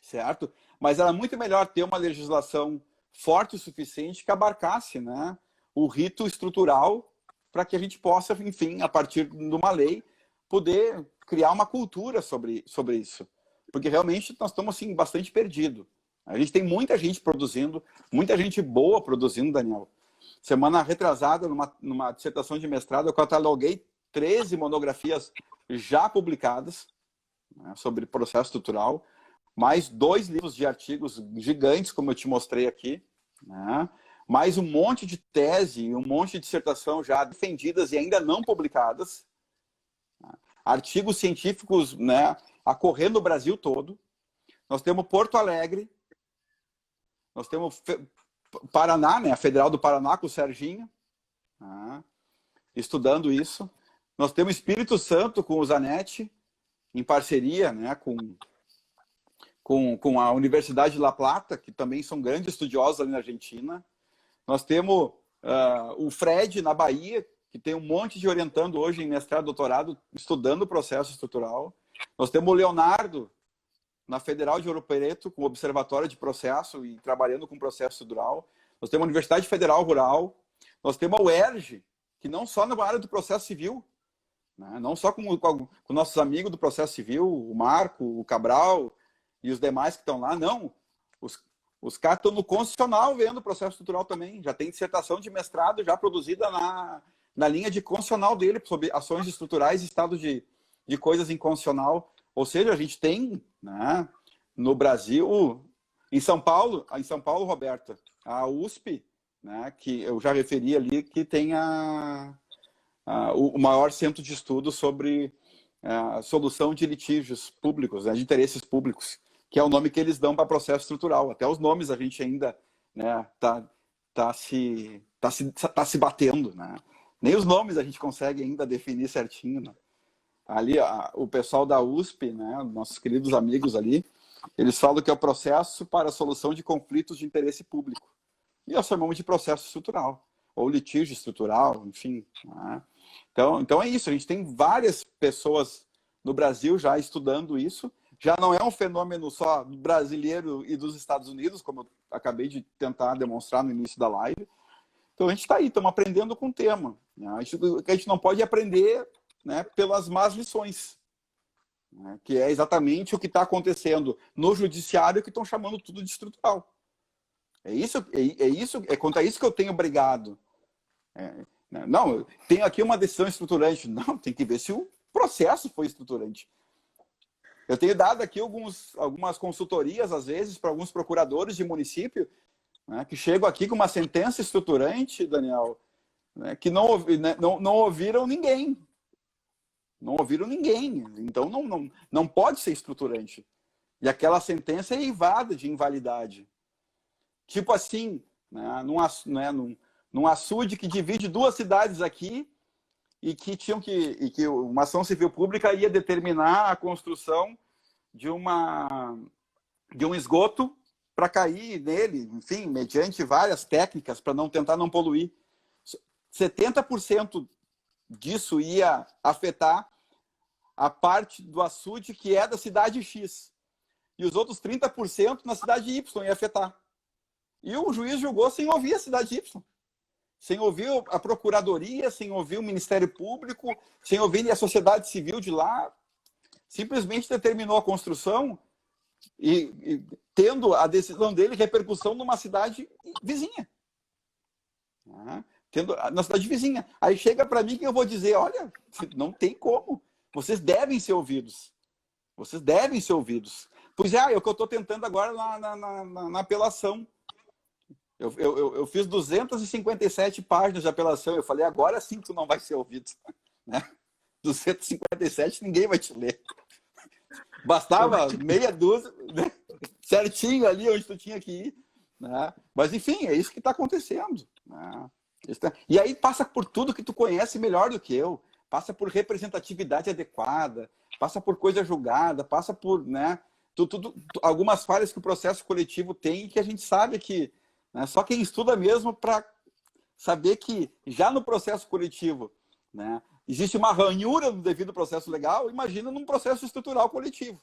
certo? Mas era muito melhor ter uma legislação forte o suficiente que abarcasse, né, o rito estrutural para que a gente possa, enfim, a partir de uma lei, poder criar uma cultura sobre isso. Porque realmente nós estamos assim, bastante perdidos. A gente tem muita gente produzindo, muita gente boa produzindo, Daniel. Semana retrasada, numa dissertação de mestrado, eu cataloguei 13 monografias já publicadas, né, sobre processo estrutural, mais 2 livros de artigos gigantes, como eu te mostrei aqui, né, mais um monte de tese, um monte de dissertação já defendidas e ainda não publicadas, né, artigos científicos, né, a correr no Brasil todo. Nós temos Porto Alegre, nós temos Paraná, né, a Federal do Paraná com o Serginho, né, estudando isso. Nós temos Espírito Santo com o Zanetti, em parceria, né, com a Universidade de La Plata, que também são grandes estudiosos ali na Argentina. Nós temos o Fred, na Bahia, que tem um monte de orientando hoje em mestrado, doutorado, estudando o processo estrutural. Nós temos o Leonardo, na Federal de Ouro Preto, com o Observatório de Processo e trabalhando com processo estrutural. Nós temos a Universidade Federal Rural. Nós temos a UERJ, que não só na área do processo civil, né? Não só com nossos amigos do processo civil, o Marco, o Cabral e os demais que estão lá, não. Os caras estão no constitucional vendo o processo estrutural também. Já tem dissertação de mestrado já produzida na linha de constitucional dele, sobre ações estruturais e estado de coisas inconstitucional. Ou seja, a gente tem, né, no Brasil, em São Paulo, Roberta, a USP, né, que eu já referi ali, que tem o maior centro de estudo sobre a solução de litígios públicos, né, de interesses públicos, que é o nome que eles dão para processo estrutural. Até os nomes a gente ainda, né, tá se batendo, né? Nem os nomes a gente consegue ainda definir certinho, né? Ali, o pessoal da USP, né, nossos queridos amigos ali, eles falam que é o processo para a solução de conflitos de interesse público. E nós chamamos de processo estrutural, ou litígio estrutural, enfim, né? Então é isso, a gente tem várias pessoas no Brasil já estudando isso. Já não é um fenômeno só brasileiro e dos Estados Unidos, como eu acabei de tentar demonstrar no início da live. Então a gente está aí, estamos aprendendo com o tema, né? A gente não pode aprender, né, pelas más lições, né, que é exatamente o que está acontecendo no judiciário, que estão chamando tudo de estrutural. É contra isso que eu tenho brigado. Não, tenho aqui uma decisão estruturante. Não, tem que ver se o processo foi estruturante. Eu tenho dado aqui algumas consultorias, às vezes, para alguns procuradores de município, né, que chegam aqui com uma sentença estruturante, Daniel, né, que não ouviram ninguém. Não ouviram ninguém. Então, não pode ser estruturante. E aquela sentença é eivada de invalidade. Tipo assim, né, num açude que divide 2 cidades aqui, e que uma ação civil pública ia determinar a construção de um esgoto para cair nele, enfim, mediante várias técnicas para tentar não poluir. 70% disso ia afetar a parte do açude que é da cidade X. E os outros 30% na cidade Y ia afetar. E o juiz julgou sem ouvir a cidade Y. Sem ouvir a Procuradoria, sem ouvir o Ministério Público, sem ouvir a sociedade civil de lá, simplesmente determinou a construção e tendo a decisão dele repercussão numa cidade vizinha. Na cidade vizinha. Aí chega para mim que eu vou dizer, olha, não tem como. Vocês devem ser ouvidos. Vocês devem ser ouvidos. Pois é o que eu estou tentando agora na apelação. Eu fiz 257 páginas de apelação. Eu falei, agora sim tu não vai ser ouvido. Né? 257, ninguém vai te ler. Bastava meia dúzia, né? Certinho ali onde tu tinha que ir. Né? Mas, enfim, é isso que está acontecendo. Né? E aí passa por tudo que tu conhece melhor do que eu. Passa por representatividade adequada, passa por coisa julgada, passa por, né, algumas falhas que o processo coletivo tem que a gente sabe que, né, só quem estuda mesmo para saber que já no processo coletivo, né, existe uma ranhura no devido processo legal, imagina num processo estrutural coletivo.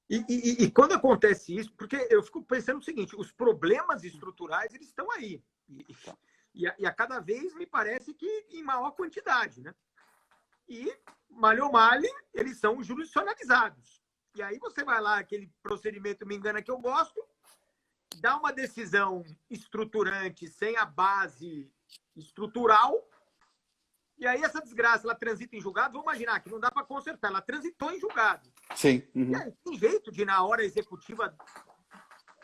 E quando acontece isso, porque eu fico pensando o seguinte, os problemas estruturais, eles estão aí. E a cada vez me parece que em maior quantidade, né? E, malho ou malhe, eles são jurisdicionalizados. E aí você vai lá, aquele procedimento me engana que eu gosto, dá uma decisão estruturante sem a base estrutural, e aí essa desgraça, ela transita em julgado, vamos imaginar que não dá para consertar, ela transitou em julgado. Sim. Uhum. E aí, tem jeito de, na hora executiva,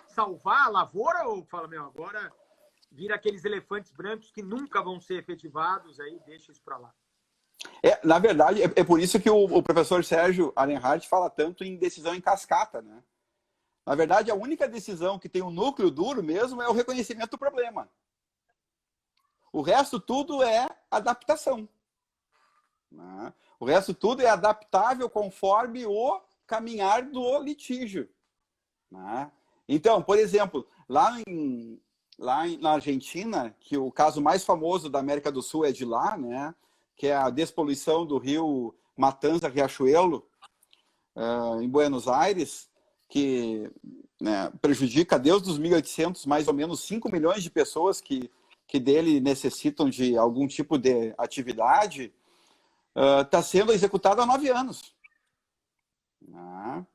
salvar a lavoura, ou fala, meu, agora vira aqueles elefantes brancos que nunca vão ser efetivados, aí deixa isso para lá. Na verdade, é por isso que o professor Sérgio Arenhardt fala tanto em decisão em cascata, né? Na verdade, a única decisão que tem um núcleo duro mesmo é o reconhecimento do problema. O resto tudo é adaptação. Né? O resto tudo é adaptável conforme o caminhar do litígio. Né? Então, por exemplo, na Argentina, que o caso mais famoso da América do Sul é de lá, né? Que é a despoluição do rio Matanza-Riachuelo, em Buenos Aires, que, né, prejudica desde os 1800 mais ou menos 5 milhões de pessoas que dele necessitam de algum tipo de atividade, está sendo executado há 9 anos. Né?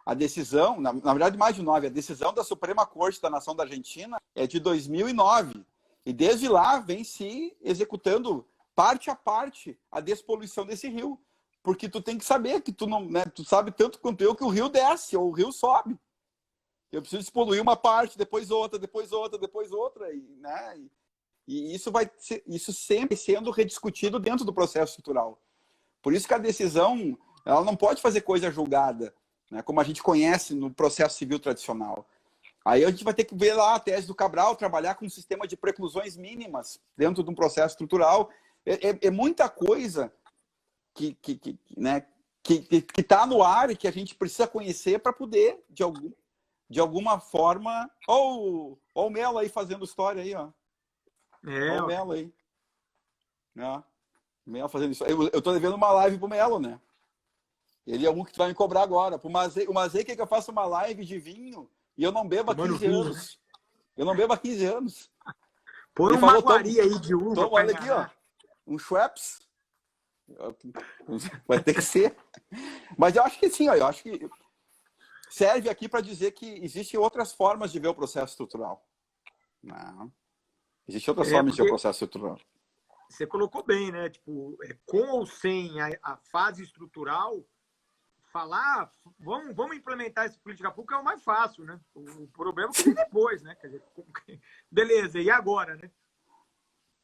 A decisão, na verdade mais de 9, a decisão da Suprema Corte da Nação da Argentina é de 2009. E desde lá vem se executando parte a parte a despoluição desse rio. Porque tu tem que saber que tu não, né, tu sabe tanto quanto eu que o rio desce ou o rio sobe. Eu preciso despoluir uma parte, depois outra, depois outra, depois outra. Né? E isso sempre sendo rediscutido dentro do processo estrutural. Por isso que a decisão ela não pode fazer coisa julgada, né, como a gente conhece no processo civil tradicional. Aí a gente vai ter que ver lá a tese do Cabral, trabalhar com um sistema de preclusões mínimas dentro de um processo estrutural. É muita coisa que está no ar e que a gente precisa conhecer para poder, de alguma forma... Ó o Melo aí fazendo história aí, ó. Ó o Melo aí. Ó, o Melo fazendo isso. Eu estou devendo uma live pro Melo, né? Ele é um que vai me cobrar agora. O Mazei quer que eu faça uma live de vinho e eu não bebo há 15 anos. Eu não bebo há 15 anos. Põe uma maguaria aí de uva. Olha aqui, ó. Um Schweppes. Vai ter que ser. Mas eu acho que sim, ó, eu acho que serve aqui para dizer que existem outras formas de ver o processo estrutural. Não. Existem outras formas de ver o processo estrutural. Você colocou bem, né? Tipo, com ou sem a fase estrutural, falar, vamos implementar essa política pública é o mais fácil, né? O problema é que vem depois, né? Quer dizer, beleza, e agora, né?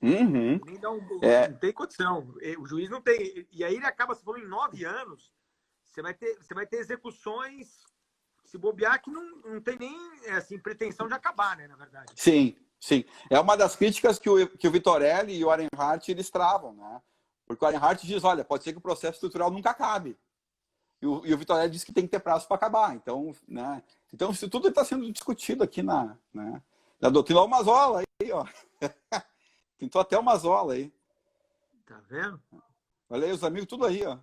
Uhum. Nem dá não tem condição. O juiz não tem. E aí ele acaba, se for em 9 anos, você vai ter execuções, se bobear, que não tem nem assim, pretensão de acabar, né? Na verdade. Sim, sim. É uma das críticas que o Vitorelli e o Arenhardt eles travam, né? Porque o Arenhardt diz, olha, pode ser que o processo estrutural nunca acabe. E o Vitorelli diz que tem que ter prazo para acabar. Então, né? Então, isso tudo está sendo discutido aqui na doutrina Mazola aí, ó. Pintou até o Mazola aí. Tá vendo? Olha aí, os amigos, tudo aí, ó.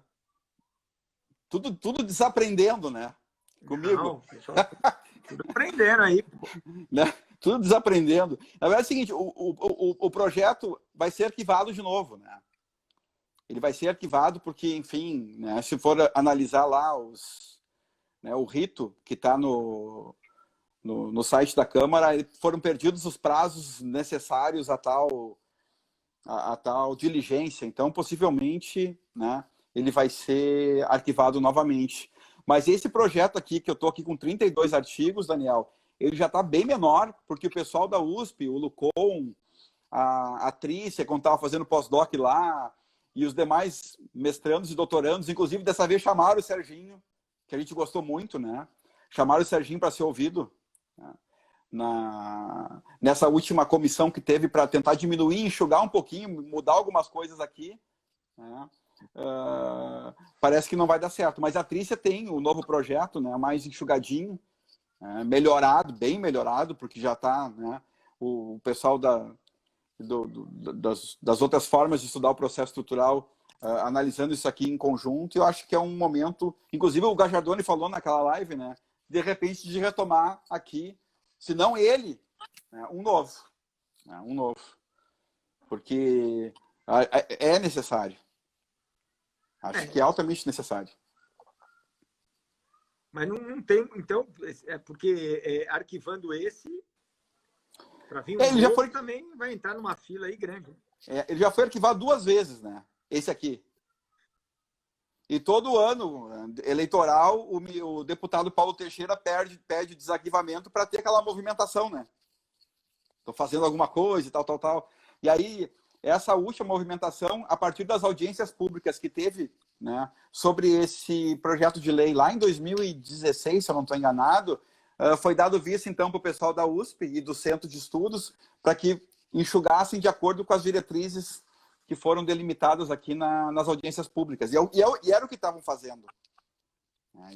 Tudo desaprendendo, né? Comigo. Não, tudo aprendendo aí. Né? Tudo desaprendendo. Na verdade é o seguinte, o projeto vai ser arquivado de novo, né? Ele vai ser arquivado porque, enfim, né, se for analisar lá o rito que está no site da Câmara, foram perdidos os prazos necessários a tal a tal diligência. Então, possivelmente, né, ele vai ser arquivado novamente. Mas esse projeto aqui, que eu estou aqui com 32 artigos, Daniel, ele já está bem menor, porque o pessoal da USP, o Lucon, a Trícia, quando estava fazendo pós-doc lá, e os demais mestrandos e doutorandos, inclusive dessa vez chamaram o Serginho, que a gente gostou muito, né? Chamaram o Serginho para ser ouvido, né? Nessa última comissão que teve para tentar diminuir, enxugar um pouquinho, mudar algumas coisas aqui, né? Parece que não vai dar certo, mas a Trícia tem o novo projeto, né, mais enxugadinho, melhorado, bem melhorado, porque já está, né, o pessoal das outras formas de estudar o processo estrutural analisando isso aqui em conjunto, e eu acho que é um momento, inclusive o Gajardoni falou naquela live, né, de repente de retomar aqui, se não ele, né, um novo, porque é necessário. Acho que é altamente necessário. Mas não tem, então, porque arquivando esse, para vir ele já foi também vai entrar numa fila aí grande. Ele já foi arquivado 2 vezes, né? Esse aqui. E todo ano eleitoral, o deputado Paulo Teixeira pede desarquivamento para ter aquela movimentação, né? Estou fazendo alguma coisa e tal. E aí, essa última movimentação, a partir das audiências públicas que teve, né, sobre esse projeto de lei lá em 2016, se eu não estou enganado, foi dado vista, então, para o pessoal da USP e do Centro de Estudos para que enxugassem de acordo com as diretrizes que foram delimitadas aqui nas audiências públicas. E era o que estavam fazendo.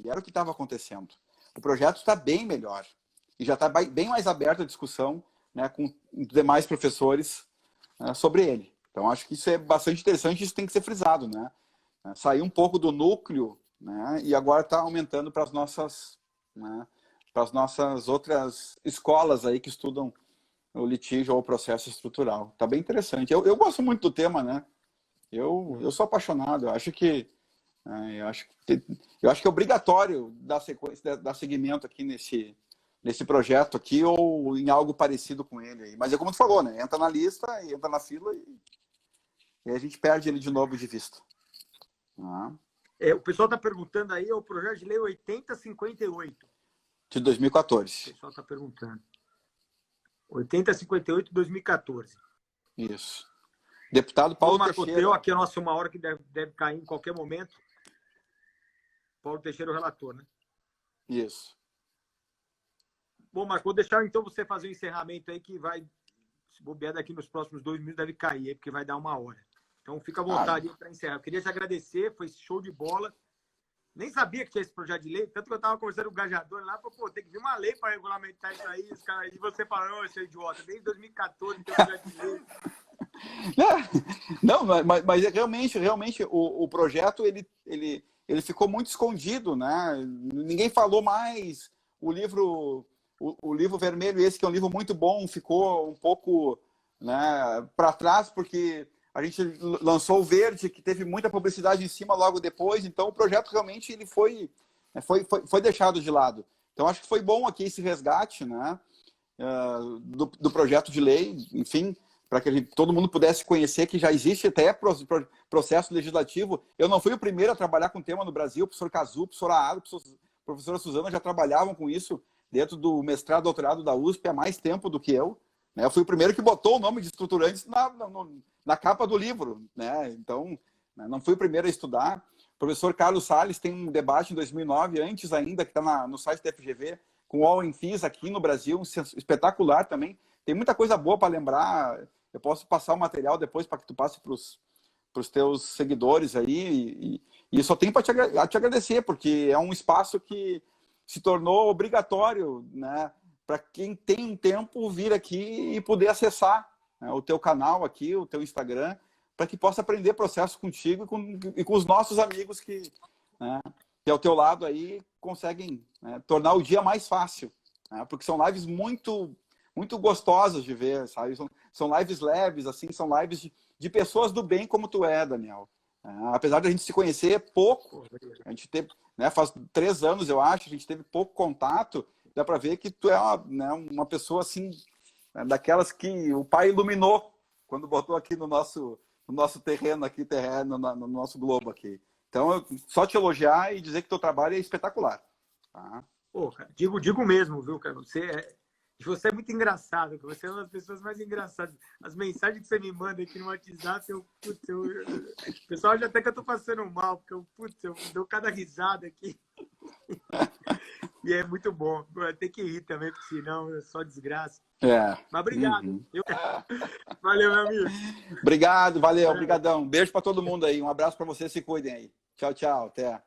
E era o que estava acontecendo. O projeto está bem melhor. E já está bem mais aberta a discussão, né, com demais professores sobre ele. Então, acho que isso é bastante interessante e isso tem que ser frisado, né? Sair um pouco do núcleo, né, e agora está aumentando para as nossas, né, para as nossas outras escolas aí que estudam o litígio ou o processo estrutural. Está bem interessante. Eu gosto muito do tema, né? Eu sou apaixonado. Eu acho que é obrigatório dar seguimento aqui nesse projeto aqui ou em algo parecido com ele. Mas é como tu falou, né? Entra na lista, entra na fila e a gente perde ele de novo de vista. O pessoal está perguntando aí, é o projeto de lei 8058. De 2014. O pessoal está perguntando. 8058 de 2014. Isso. Deputado Paulo Teixeira. Aqui a nossa uma hora que deve cair em qualquer momento. Paulo Teixeira, o relator, né? Isso. Bom, Marco, vou deixar então você fazer o encerramento aí que vai, se bobear daqui nos próximos 2 minutos, deve cair aí, porque vai dar 1 hora. Então fica à vontade para encerrar. Eu queria te agradecer, foi show de bola. Nem sabia que tinha esse projeto de lei, tanto que eu estava conversando com o Gajador lá, tem que vir uma lei para regulamentar isso aí, os caras, e você falou, seu idiota, desde 2014 tem projeto de lei. Não, mas realmente o projeto ele ficou muito escondido, né? Ninguém falou mais. O livro vermelho, esse que é um livro muito bom, ficou um pouco, né, para trás, porque a gente lançou o verde, que teve muita publicidade em cima logo depois, então o projeto realmente ele foi deixado de lado. Então acho que foi bom aqui esse resgate, né, do projeto de lei, enfim, para que todo mundo pudesse conhecer que já existe até processo legislativo. Eu não fui o primeiro a trabalhar com o tema no Brasil, o professor Cazu, o professor Aado, a professora Suzana já trabalhavam com isso dentro do mestrado, doutorado da USP há mais tempo do que eu. Eu fui o primeiro que botou o nome de estruturantes na capa do livro, né? Então, não fui o primeiro a estudar. O professor Carlos Salles tem um debate em 2009, antes ainda, que está no site da FGV, com o All in Fees aqui no Brasil, espetacular também. Tem muita coisa boa para lembrar. Eu posso passar o material depois para que tu passe para os teus seguidores aí. E só tenho para te agradecer, porque é um espaço que se tornou obrigatório, né, para quem tem um tempo vir aqui e poder acessar, né, o teu canal aqui, o teu Instagram, para que possa aprender processo contigo e com os nossos amigos que ao teu lado aí conseguem, né, tornar o dia mais fácil, né, porque são lives muito, muito gostosas de ver, sabe? São lives leves, assim, são lives de pessoas do bem como tu é, Daniel. Apesar de a gente se conhecer pouco, a gente teve, né, faz 3 anos, eu acho, a gente teve pouco contato, dá para ver que tu é uma pessoa assim, daquelas que o pai iluminou quando botou aqui no nosso terreno, aqui, no nosso globo aqui. Então, só te elogiar e dizer que teu trabalho é espetacular. Tá? Pô, cara, digo mesmo, viu, cara? Você é muito engraçado, você é uma das pessoas mais engraçadas. As mensagens que você me manda aqui no WhatsApp, o pessoal acha até que eu tô passando mal, porque eu dou cada risada aqui. E é muito bom. Tem que rir também, porque senão é só desgraça. Mas obrigado. Uhum. Valeu, meu amigo. Obrigado, valeu, obrigadão. Beijo para todo mundo aí. Um abraço para vocês, se cuidem aí. Tchau, tchau. Até.